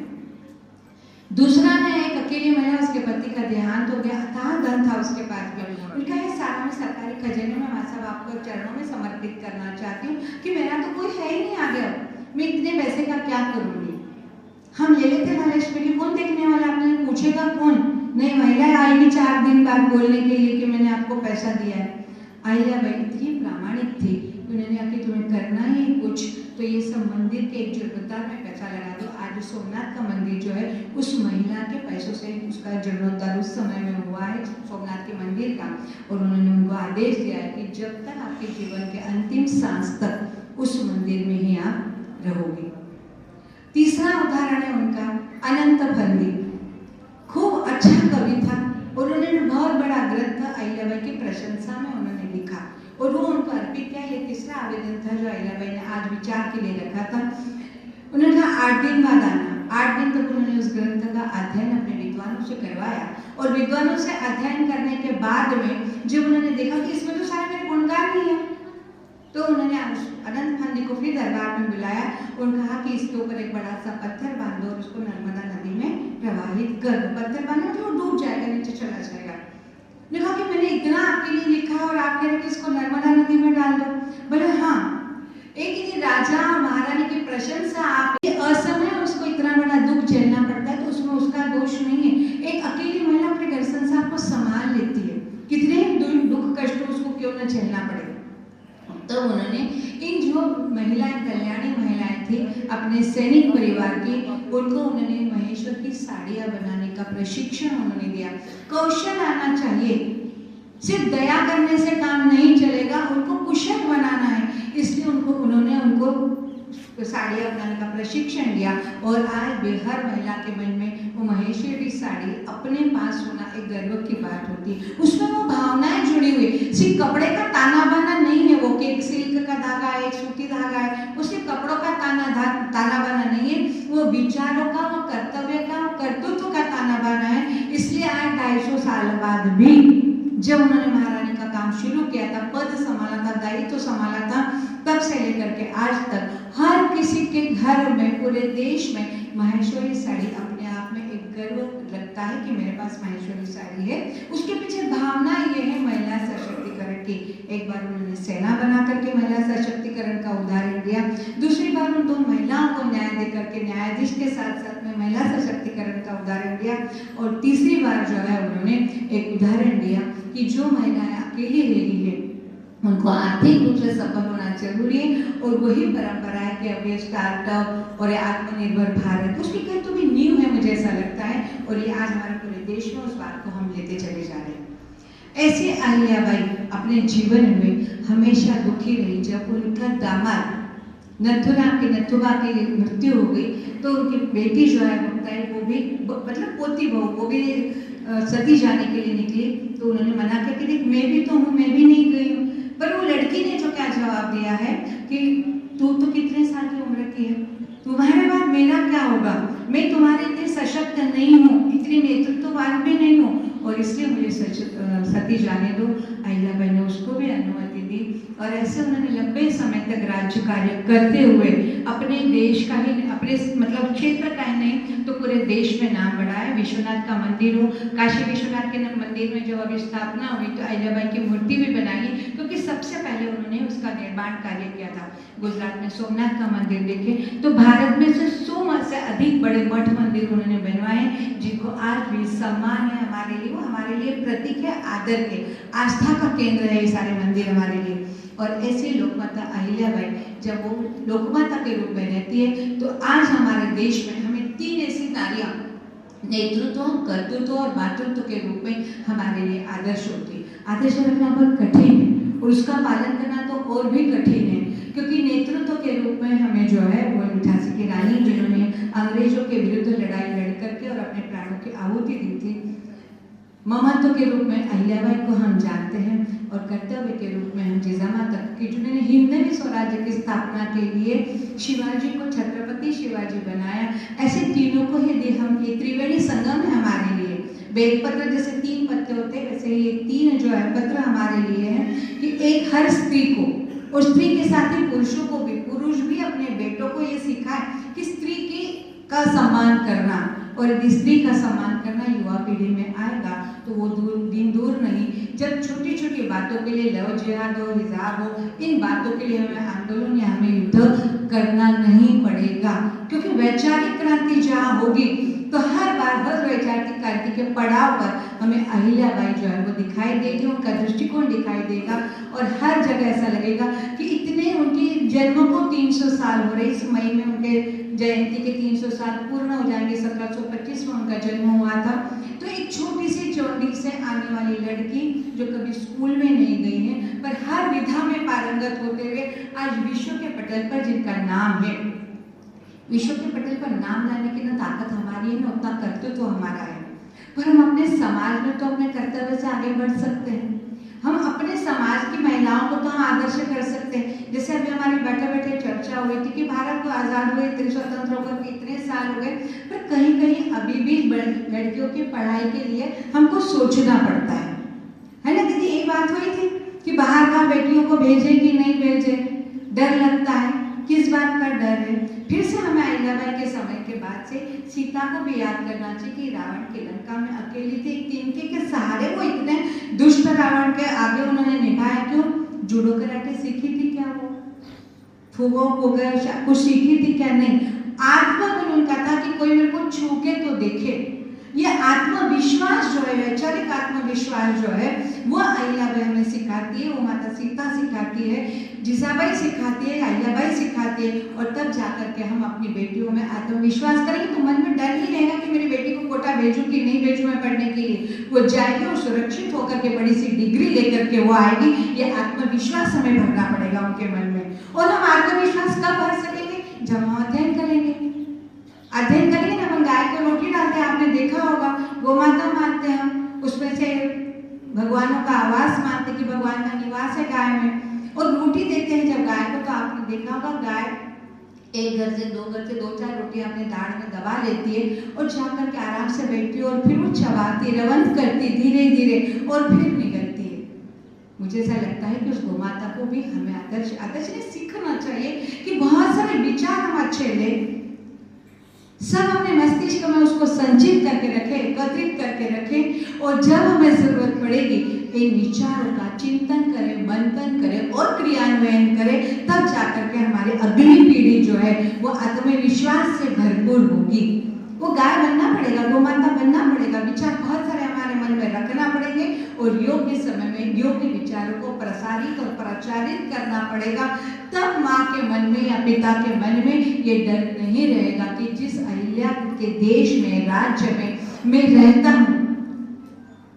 दूसरा न्याय, एक अकेली महिला, उसके पति का देहांत हो गया, अथाह धन था उसके पास में, उनका ये सारा में सरकारी खजाने में माँ साहब आपको चरणों में समर्पित करना चाहती हूँ कि मेरा तो कोई है ही नहीं आगे, मैं इतने पैसे का क्या करूँगी। हम ले लेते नॉलेज में कि कौन देखने वाला, आपने पूछेगा कौन, नहीं महिला आएगी 4 दिन बाद बोलने के लिए कि मैंने आपको पैसा दिया है। अहिल्याबाई इतनी प्रामाणिक थी, उन्होंने आके तुम्हें करना ही कुछ तो ये सब मंदिर के एक जीर्णोद्धार में पैसा लगा दो। आज सोमनाथ का मंदिर जो है उस महिला के पैसों से उसका जीर्णोद्धार उस समय में हुआ है, सोमनाथ के मंदिर का। और उन्होंने उनको आदेश दिया है कि जब तक आपके जीवन के अंतिम सांस तक उस मंदिर में ही आप रहोगे। तीसरा उदाहरण है उनका अनंत फंदी, खूब अच्छा कवि था, और उन्होंने बहुत बड़ा ग्रंथ अहिल्याबाई की प्रशंसा में उन्होंने लिखा और वो उनको अर्पित किया। ये तीसरा आवेदन था जो अहिल्याबाई ने आज विचार के लिए रखा था। उन्होंने कहा 8 दिन बाद आना। 8 दिन तक उन्होंने उस ग्रंथ का अध्ययन अपने विद्वानों से करवाया, और विद्वानों से अध्ययन करने के बाद में जब उन्होंने देखा कि इसमें तो सारे मेरे गुणगान ही है, तो उन्होंने अनंत फंदी को फिर दरबार में बुलाया और कहा कि इसके ऊपर एक बड़ा सा पत्थर बांधो और उसको नर्मदा नदी में प्रवाहित कर दो। पत्थर बांधो तो वो डूब जाएगा, नीचे चला जाएगा। ने कहा कि मैंने इतना आपके लिए लिखा और आप कह रहे कि इसको नर्मदा नदी में डाल दो। बोले हाँ, एक ही राजा और महारानी की प्रशंसा, आप असमय उसको इतना बड़ा दुख झेलना पड़ता है तो उसमें उसका दोष नहीं है। एक अकेली महिला अपने घर संसार को संभाल लेती है, कितने दुख कष्ट उसको क्यों न झेलना पड़े। तो उन्होंने इन जो महिलाएं, कल्याणी महिलाएं थी अपने सैनिक परिवार की, उनको उन्होंने महेश्वर की साड़ियां बनाने का प्रशिक्षण उन्होंने दिया। कौशल आना चाहिए, सिर्फ दया करने से काम नहीं चलेगा, उनको कुशल बनाना है। इसलिए उन्होंने उनको साड़ियाँ बनाने का प्रशिक्षण दिया। और आज भी हर महिला के मन में वो महेश्वरी साड़ी अपने पास होना एक गर्व की बात होती है। उसमें वो भावनाएं जुड़ी हुई, सिर्फ कपड़े का ताना बाना नहीं है वो कि एक सिल्क का धागा है, एक सूती धागा है, वो सिर्फ कपड़ों का ताना बाना नहीं है, वो विचारों का, वो कर्तव्य का, वो कर्तृत्व का ताना बाना है। इसलिए आज 250 साल बाद भी जब उन्होंने महारानी का काम शुरू किया था, पद संभाला था, दायित्व संभाला था, तब से लेकर के आज तक हर किसी के घर में, पूरे देश में महेश्वरी साड़ी अपने आप में एक गर्व लगता है कि मेरे पास माहेश्वरी साड़ी है, उसके पीछे भावना ये है महिला सशक्तिकरण की। एक बार उन्होंने सेना बना करके महिला सशक्तिकरण का उदाहरण दिया, दूसरी बार उन दो महिलाओं को न्याय दे करके न्यायाधीश के साथ साथ में महिला सशक्तिकरण का उदाहरण दिया, और तीसरी बार जो है उन्होंने एक उदाहरण दिया कि जो महिलाएं अकेली रह रही है उनको आर्थिक रूप से सफल होना जरूरी है, और वही परंपरा है कि अब ये स्टार्टअप और ये आत्मनिर्भर भारत उसकी कहीं तो भी नींव है, मुझे ऐसा लगता है, और ये आज हमारे पूरे देश में उस बात को हम लेते चले जा रहे हैं। ऐसे अहिल्याबाई अपने जीवन में हमेशा दुखी रही। जब उनका दामाद नथुबा की मृत्यु हो गई तो उनकी बेटी जो है वो भी मतलब पोती बहू वो भी सती जाने के लिए निकली, तो उन्होंने मना किया कि देख मैं भी तो हूँ, मैं भी नहीं गई हूँ। पर वो लड़की ने जो क्या जवाब दिया है कि तू तो कितने साल की उम्र की है, तुम्हारे बाद मेरा क्या होगा, मैं तुम्हारे इतने सशक्त नहीं हूँ, इतनी नेतृत्ववान भी नहीं हूँ, और इसलिए मुझे सती जाने दो। अहिल्याबाई ने उसको भी अनुमति दी, और ऐसे उन्होंने लंबे समय तक राज्य कार्य करते हुए अपने देश का ही अपने मतलब क्षेत्र का ही नहीं तो पूरे देश में नाम बढ़ाया। विश्वनाथ का मंदिर हो, काशी विश्वनाथ के मंदिर में जब अभी स्थापना हुई तो अहिल्याबाई की मूर्ति भी बनाई, क्योंकि सबसे पहले उन्होंने उसका निर्माण कार्य किया था। गुजरात में सोमनाथ का मंदिर देखें तो भारत में से 100 से अधिक बड़े मठ मंदिर उन्होंने बनवाए, जिनको आज भी सम्मान है हमारे लिए, वो हमारे लिए प्रतीक है आदर के, आस्था का केंद्र है ये सारे मंदिर हमारे लिए। और ऐसे लोकमाता अहिल्याबाई जब वो लोकमाता के रूप में रहती है तो आज हमारे देश में हमें 3 ऐसी नारियां नेतृत्व, कर्तृत्व और मातृत्व के रूप में हमारे लिए आदर्श होती है। आदर्श रखना बहुत कठिन है और उसका पालन करना तो और भी कठिन है, क्योंकि नेतृत्व के रूप में हमें जो है वो झांसी की रानी जिन्होंने अंग्रेजों के विरुद्ध लड़ाई लड़ करके और अपने प्राणों की आहुति दी थी, ममत्व के रूप में अहिल्याबाई को हम जानते हैं, और कर्तव्य के रूप में हम जिजामाता की जिन्होंने हिंदवी स्वराज्य की स्थापना के लिए शिवाजी को छत्रपति शिवाजी बनाया। ऐसे तीनों को यदि हम ये त्रिवेणी संगम है हमारे लिए, बेलपत्र जैसे 3 पत्ते होते हैं वैसे ये 3 जो है पत्र हमारे लिए हैं कि एक हर स्त्री को, और स्त्री के साथ ही पुरुषों को भी, पुरुष भी अपने बेटों को ये सिखाए कि स्त्री का सम्मान करना, और यदि स्त्री का सम्मान करना युवा पीढ़ी में आएगा तो वो दिन दूर नहीं जब छोटी छोटी बातों के लिए लव जिहाद हो, हिजाब हो, इन बातों के लिए हमें आंदोलन या हमें युद्ध करना नहीं पड़ेगा, क्योंकि वैचारिक क्रांति जहाँ होगी तो हर बार हर वैचारिक क्रांति के पड़ाव पर हमें अहिल्याबाई जो है वो दिखाई देगी, उनका दृष्टिकोण दिखाई देगा, और हर जगह ऐसा लगेगा कि इतने उनकी जन्म को 300 साल हो रहे, इस मई में उनके जयंती के 300 साल पूर्ण हो जाएंगे। 1725 में उनका जन्म हुआ था। तो एक छोटी सी चौंडी से आने वाली लड़की जो कभी स्कूल में नहीं गई है पर हर विधा में पारंगत होते हुए आज विश्व के पटल पर जिनका नाम है, विश्व के पटल पर नाम लाने की ना ताकत हमारी है ना उतना कर्तव्य तो हमारा है, पर हम अपने समाज में तो अपने कर्तव्य से आगे बढ़ सकते हैं। हम अपने समाज की महिलाओं को तो हम आदर्श कर सकते हैं। जैसे अभी हमारी बैठे बैठे चर्चा हुई थी कि भारत को आज़ाद हुए स्वतंत्र होकर इतने साल हो गए, पर कहीं कहीं अभी भी लड़कियों की पढ़ाई के लिए हमको सोचना पड़ता है ना दीदी? एक बात हुई थी कि बाहर का बेटियों को भेजे कि नहीं भेजे, डर लगता है। किस बात का डर है? फिर से हमें अहिल्याबाई के समय के बाद से सीता को भी याद करना चाहिए कि रावण की लंका में अकेली थी, तिनके के सहारे वो इतने दुष्ट रावण के आगे उन्होंने निभाया। क्यों? जूडो कराटे सीखी थी क्या? वो फुगो कुछ सीखी थी क्या? नहीं, आत्मबल उनका था कि कोई मेरे को छू के तो देखे। ये आत्मविश्वास जो है, वैचारिक आत्मविश्वास जो है वो अहिल्याबाई हमें सिखाती है, वो माता सीता सिखाती है, जिजाबाई सिखाती है, अहिल्याबाई सिखाती है, और तब जाकर के हम अपनी बेटियों में आत्मविश्वास करेंगे तो मन में डर नहीं रहेगा कि मेरी बेटी को कोटा भेजूं कि नहीं भेजूं मैं पढ़ने के लिए। वो जाएगी और सुरक्षित होकर के बड़ी सी डिग्री लेकर के वो आएगी। ये आत्मविश्वास हमें भरना पड़ेगा उनके मन में। और हम आत्मविश्वास कब भर सकेंगे? जब हम अध्ययन करेंगे। अध्ययन करेंगे ना, हम गाय को रोटी डालते हैं, आपने देखा होगा, गोमाता मानते हैं हम, उसमें से भगवानों का आवास मानते कि भगवान का निवास है गाय में, और रोटी देते हैं जब गाय को, तो आपने देखा होगा गाय एक घर से 2 घर से 2-4 रोटियां अपने दाढ़ में दबा लेती है और जाकर के आराम से बैठती है, और फिर वो चबाती, रवंत करती धीरे धीरे, और फिर निकलती है। मुझे ऐसा लगता है कि उस गोमाता को भी हमें आदर्श ने सीखना चाहिए कि बहुत सारे विचार हम अच्छे ले, सब अपने मस्तिष्क में उसको संचित करके रखें, एकत्रित करके रखें, और जब हमें जरूरत पड़ेगी इन विचारों का चिंतन करें, मंथन करें और क्रियान्वयन करें, तब जाकर के हमारी अगली पीढ़ी जो है वो आत्मविश्वास से भरपूर होगी। वो गाय बनना पड़ेगा, गोमाता बनना पड़ेगा, विचार बहुत सारे हमारे मन में रखना पड़ेंगे और योग्य समय में योग्य विचारों को प्रसारित और प्रचारित करना पड़ेगा। तब माँ के मन में या पिता के मन में ये डर नहीं रहेगा कि जिस अहिल्या के देश में, राज्य में मैं रहता हूँ,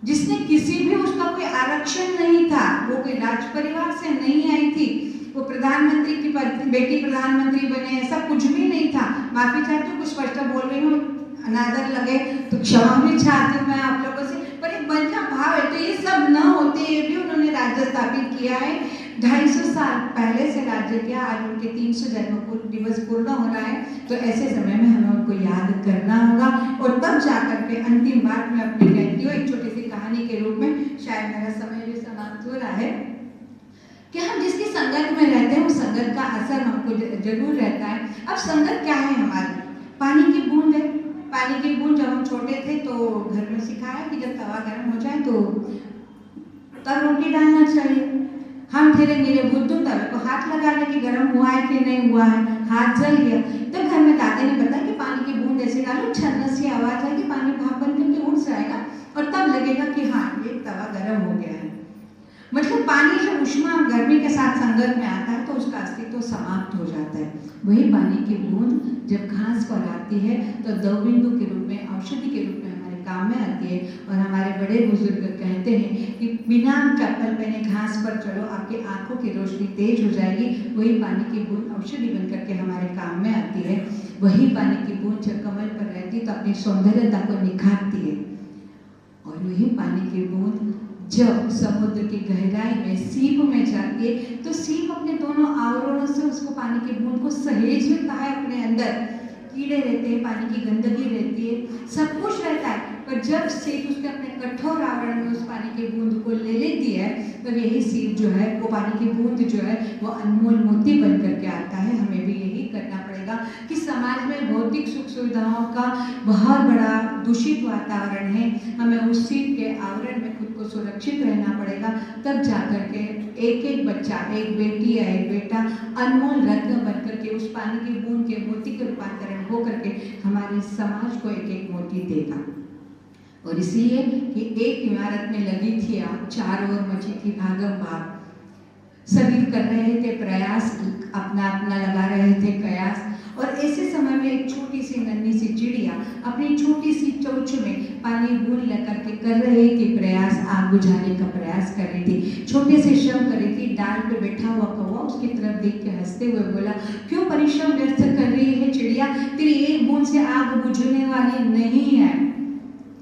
जिसने किसी भी उसका कोई आरक्षण नहीं था, वो कोई राज परिवार से नहीं आई थी, वो प्रधानमंत्री की बेटी प्रधानमंत्री बने, ऐसा कुछ भी नहीं था। माफी चाहती हूँ, कुछ स्पष्ट बोल रही हूँ, अनादर लगे तो क्षमा भी चाहती हूँ मैं आप लोगों से, पर एक मन का भाव है। तो ये सब न होते ये भी उन्होंने राज्य स्थापित किया है। 250 साल पहले से राज्य किया, आज उनके 300 जन्म दिवस पूर्ण हो रहा है। तो ऐसे समय में हमें उनको याद करना होगा, और तब जाकर के अंतिम बात मैं अपनी कहती हूँ एक छोटी सी कहानी के रूप में, शायद मेरा समय भी समाप्त हो रहा है, कि हम जिसकी संगत में रहते हैं उस संगत का असर हमको जरूर रहता है। अब संगत क्या है हमारी? पानी की बूंद है। पानी की बूंद जब हम छोटे थे तो घर में सिखाया कि जब तवा गर्म हो जाए तो तब रोटी डालना चाहिए। हम धीरे धीरे बुद्धू तवे को हाथ लगा ले कि गर्म हुआ है कि नहीं हुआ है, हाथ जल गया तो घर में दादी ने बताया कि पानी की बूंद ऐसे डालो, छन्नस सी आवाज आएगी, पानी भाप बन करके उड़ जाएगा और तब लगेगा कि हाँ ये तवा गर्म हो गया है। मतलब पानी जब उष्मा गर्मी के साथ संगत में आता है तो उसका अस्तित्व समाप्त हो जाता है। वही पानी की बूंद जब घास पर आती है तो दवबिंदु के रूप में, औषधि के रूप में हमारे काम में आती है। और हमारे बड़े बुजुर्ग कहते हैं कि बिना चप्पल पहने घास पर चलो, आपकी आंखों की रोशनी तेज हो जाएगी। वही पानी की बूंद औषधि बन करके हमारे काम में आती है। वही पानी की बूंद जब कमल पर रहती है तो अपनी सौंदर्यता को निखारती है। और वही पानी की बूंद जब समुद्र की गहराई में सीप में जाती है तो सीप अपने दोनों आवरणों से उसको पानी की बूंद को सहेज लेता है अपने अंदर। कीड़े रहते हैं, पानी की गंदगी रहती है, सब कुछ रहता है, पर जब सीप उसके अपने कठोर आवरण में उस पानी की बूंद को ले लेती है तो यही सीप जो है, वो पानी की बूंद जो है वो अनमोल मोती बन करके आता है। हमें भी यही करना पड़ेगा कि समाज में भौतिक सुख सुविधाओं का बहुत बड़ा दूषित वातावरण है, हमें उस सीप के आवरण में खुद को सुरक्षित रहना पड़ेगा। तब जाकर के एक एक बच्चा, एक बेटी या एक बेटा अनमोल रत्न बनकर के उस पानी की बूंद के मोती के रूपांतरण हो करके हमारे समाज को एक एक मोती देगा। और इसलिए कि एक इमारत में लगी थी आग, चारों ओर मची थी भागम भाग, सभी कर रहे थे प्रयास, अपना अपना लगा रहे थे कयास। और ऐसे समय में एक छोटी सी नन्ही सी चिड़िया अपनी छोटी सी चोंच में पानी बूंद लेकर के कर रही थी प्रयास, आग बुझाने का प्रयास कर रही थी, छोटे से श्रम कर रही थी। डाल पे बैठा हुआ कौवा उसकी तरफ देख के हंसते हुए बोला, क्यों परिश्रम व्यर्थ कर रही है चिड़िया, तेरी एक बूंद से आग बुझने वाली नहीं है।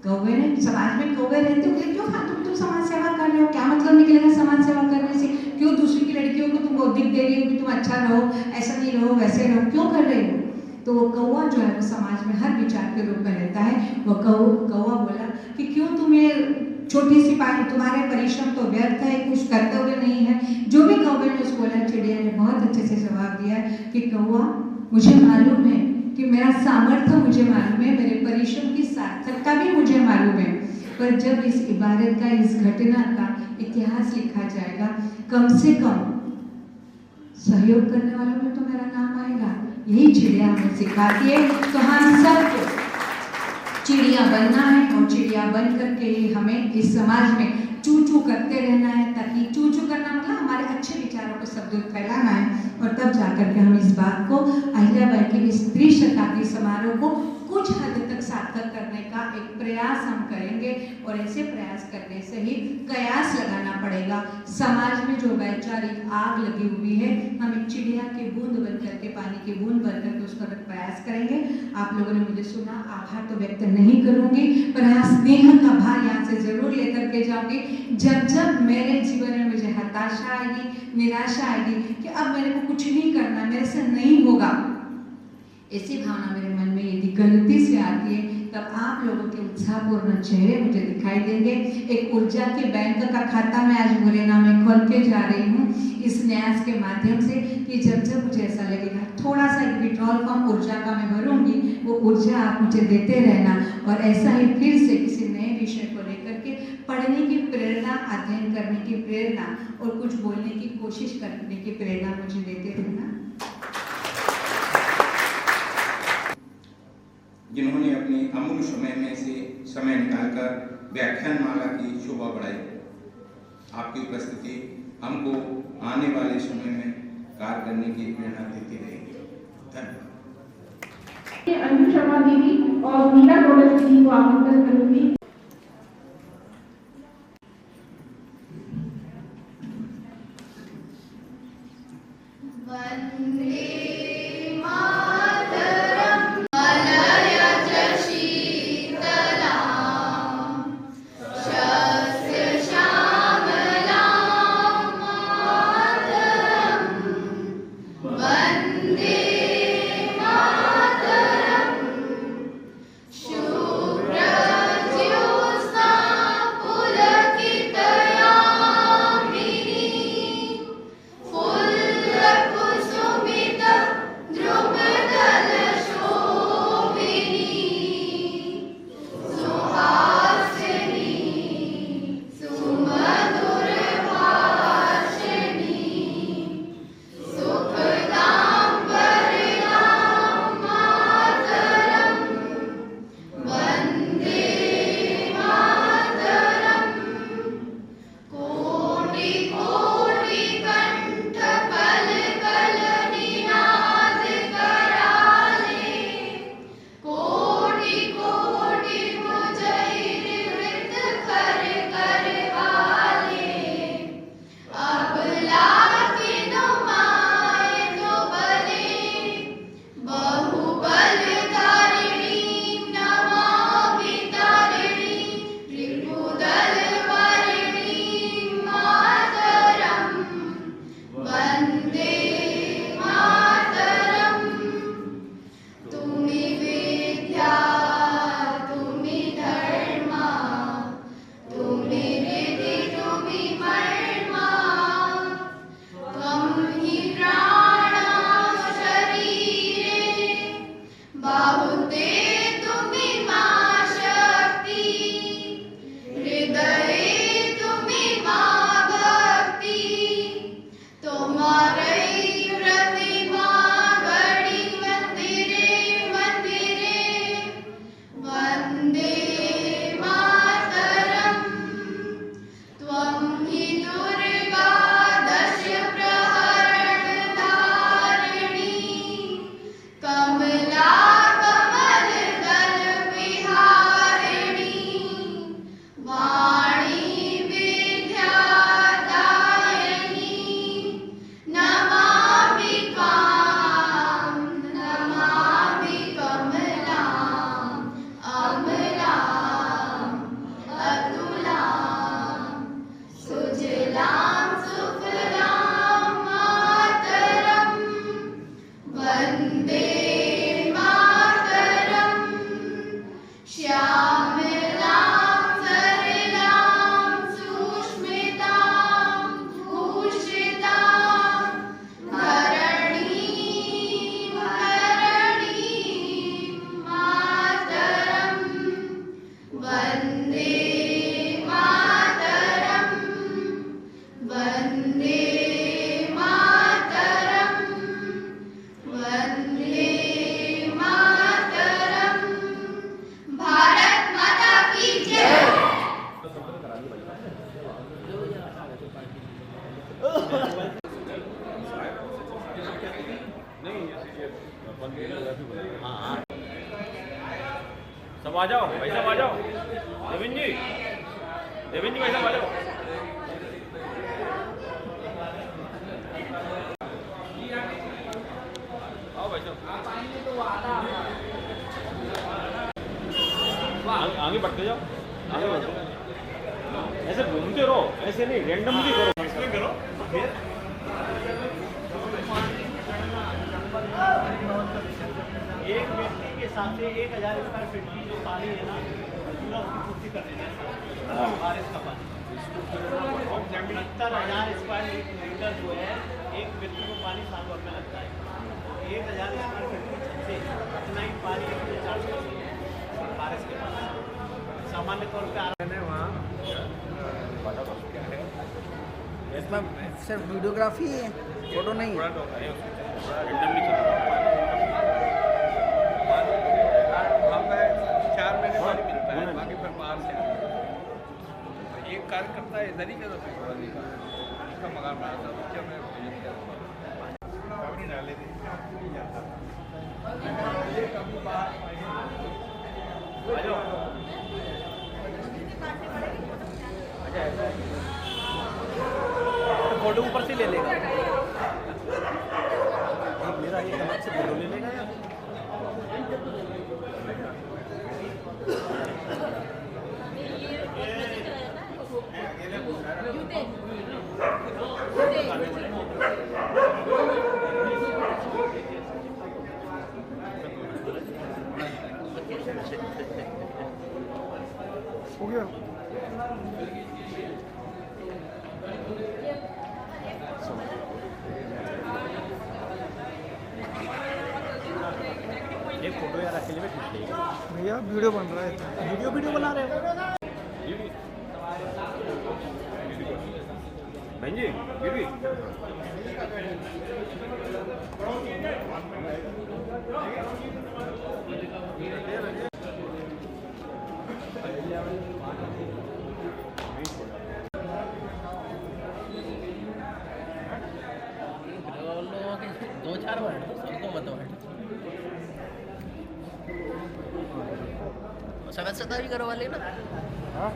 कौवे ने, समाज में कौवे रहते हो, क्यों तुम समाज सेवा कर रहे हो, क्या मतलब निकलेगा समाज सेवा करने से, क्यों दूसरी की लड़कियों को तुम बौद्धिक दे रही हो कि तुम अच्छा रहो, ऐसा नहीं रहो, वैसे रहो, क्यों कर रहे हो। तो वो कौवा जो है वो समाज में हर विचार के रूप में रहता है। वो कौवा बोला कि क्यों तुम्हें छोटी सी पानी, तुम्हारे परिश्रम तो व्यर्थ है, कुछ कर्तव्य नहीं है। जो भी कौवे ने उसको बोला, चिड़िया ने बहुत अच्छे से जवाब दिया कि कौवा, मुझे मालूम है कि मेरा सामर्थ्य मुझे मालूम है, मेरे परिश्रम की सार्थकता भी मुझे मालूम है, पर जब इस इबारत का, इस घटना का इतिहास लिखा जाएगा, कम से कम सहयोग करने वालों में तो मेरा नाम आएगा। यही चिड़िया हमें सिखाती है। तो हम सबको चिड़िया बनना है और चिड़िया बन करके ही हमें इस समाज में चू चू करते रहना है, ताकि चू चू करना मतलब हमारे अच्छे विचारों को सब दूर फैलाना है। और तब जाकर के हम इस बात को, अहिल्याबाई के इस स्त्री शताब्दी समारोह को कुछ हद तक सार्थक करने का एक प्रयास हम करेंगे। और ऐसे प्रयास करने से ही कयास लगाना पड़ेगा। समाज में जो वैचारिक आग लगी हुई है, हम एक चिड़िया की बूंद बन करके, पानी की बूंद बन करके उसका प्रयास करेंगे। आप लोगों ने मुझे सुना, आभार तो व्यक्त नहीं करूंगी, पर हाँ स्नेह का भार यहाँ से जरूर लेकर के जाऊंगी। जब जब मेरे जीवन में मुझे हताशा आएगी, निराशा आएगी कि अब मेरे को कुछ नहीं करना, मेरे से नहीं होगा, ऐसी भावना मेरे मन में यदि गलती से आती है, तब आप लोगों के उत्साहपूर्ण चेहरे मुझे दिखाई देंगे। एक ऊर्जा के बैंक का खाता मैं आज मुरैना में खोल के जा रही हूँ इस न्यास के माध्यम से, कि जब जब मुझे ऐसा लगेगा, थोड़ा सा एक विड्रॉल फॉर्म ऊर्जा का मैं भरूंगी, वो ऊर्जा आप मुझे देते रहना और ऐसा ही फिर से किसी नए विषय को लेकर के पढ़ने की प्रेरणा, अध्ययन करने की प्रेरणा और कुछ बोलने की कोशिश करने की प्रेरणा मुझे देते रहना।
जिन्होंने अपने अमूल्य समय में से समय निकालकर व्याख्यान माला की शोभा बढ़ाई। आपकी उपस्थिति हमको आने वाले समय में कार्य करने की प्रेरणा देती रहेगी। धन्यवाद।
अंजू शर्मा दीदी और मीरा रोडस दीदी को आमंत्रित करूंगी।
सब आ जाओ भाई, सब आ जाओ। देवेंद्र जी भाई सब आ जाओ। आओ भाई साहब, आगे बढ़ते जाओ, आगे बढ़ते जाओ। ऐसे घूमते रहो, ऐसे नहीं, रैंडमली करो, करो फिर
एक व्यक्ति के हिसाब से 1000 स्क्वायर फीट की जो पानी है ना, पूरा उसकी पूर्ति कर देते हैं बारिश का पानी। 70,000 स्क्वायर मीटर जो है एक व्यक्ति को पानी साफ करना लगता है। 1000 स्क्वायर फीट की छत से इतना ही पानी 400 बारिश के बाद सामान्य तौर पे वहाँ
इसमें सिर्फ वीडियोग्राफी है, फोटो नहीं है।
बाकी फिर बाहर से एक कार्यकर्ता इधर ही का मकान बनाया था जब मैं डाले थे फोटो ऊपर से ले लेगा मेरा ये अलग से फोटो ले लेगा यार हो गया एक फोटो यार अकेले में खींच लेगा भैया वीडियो बन रहा है वीडियो बना रहे हो बहन जी बीबी
दो चार बार सबको बताओ सदस्यता भी करवा लेना।
हाँ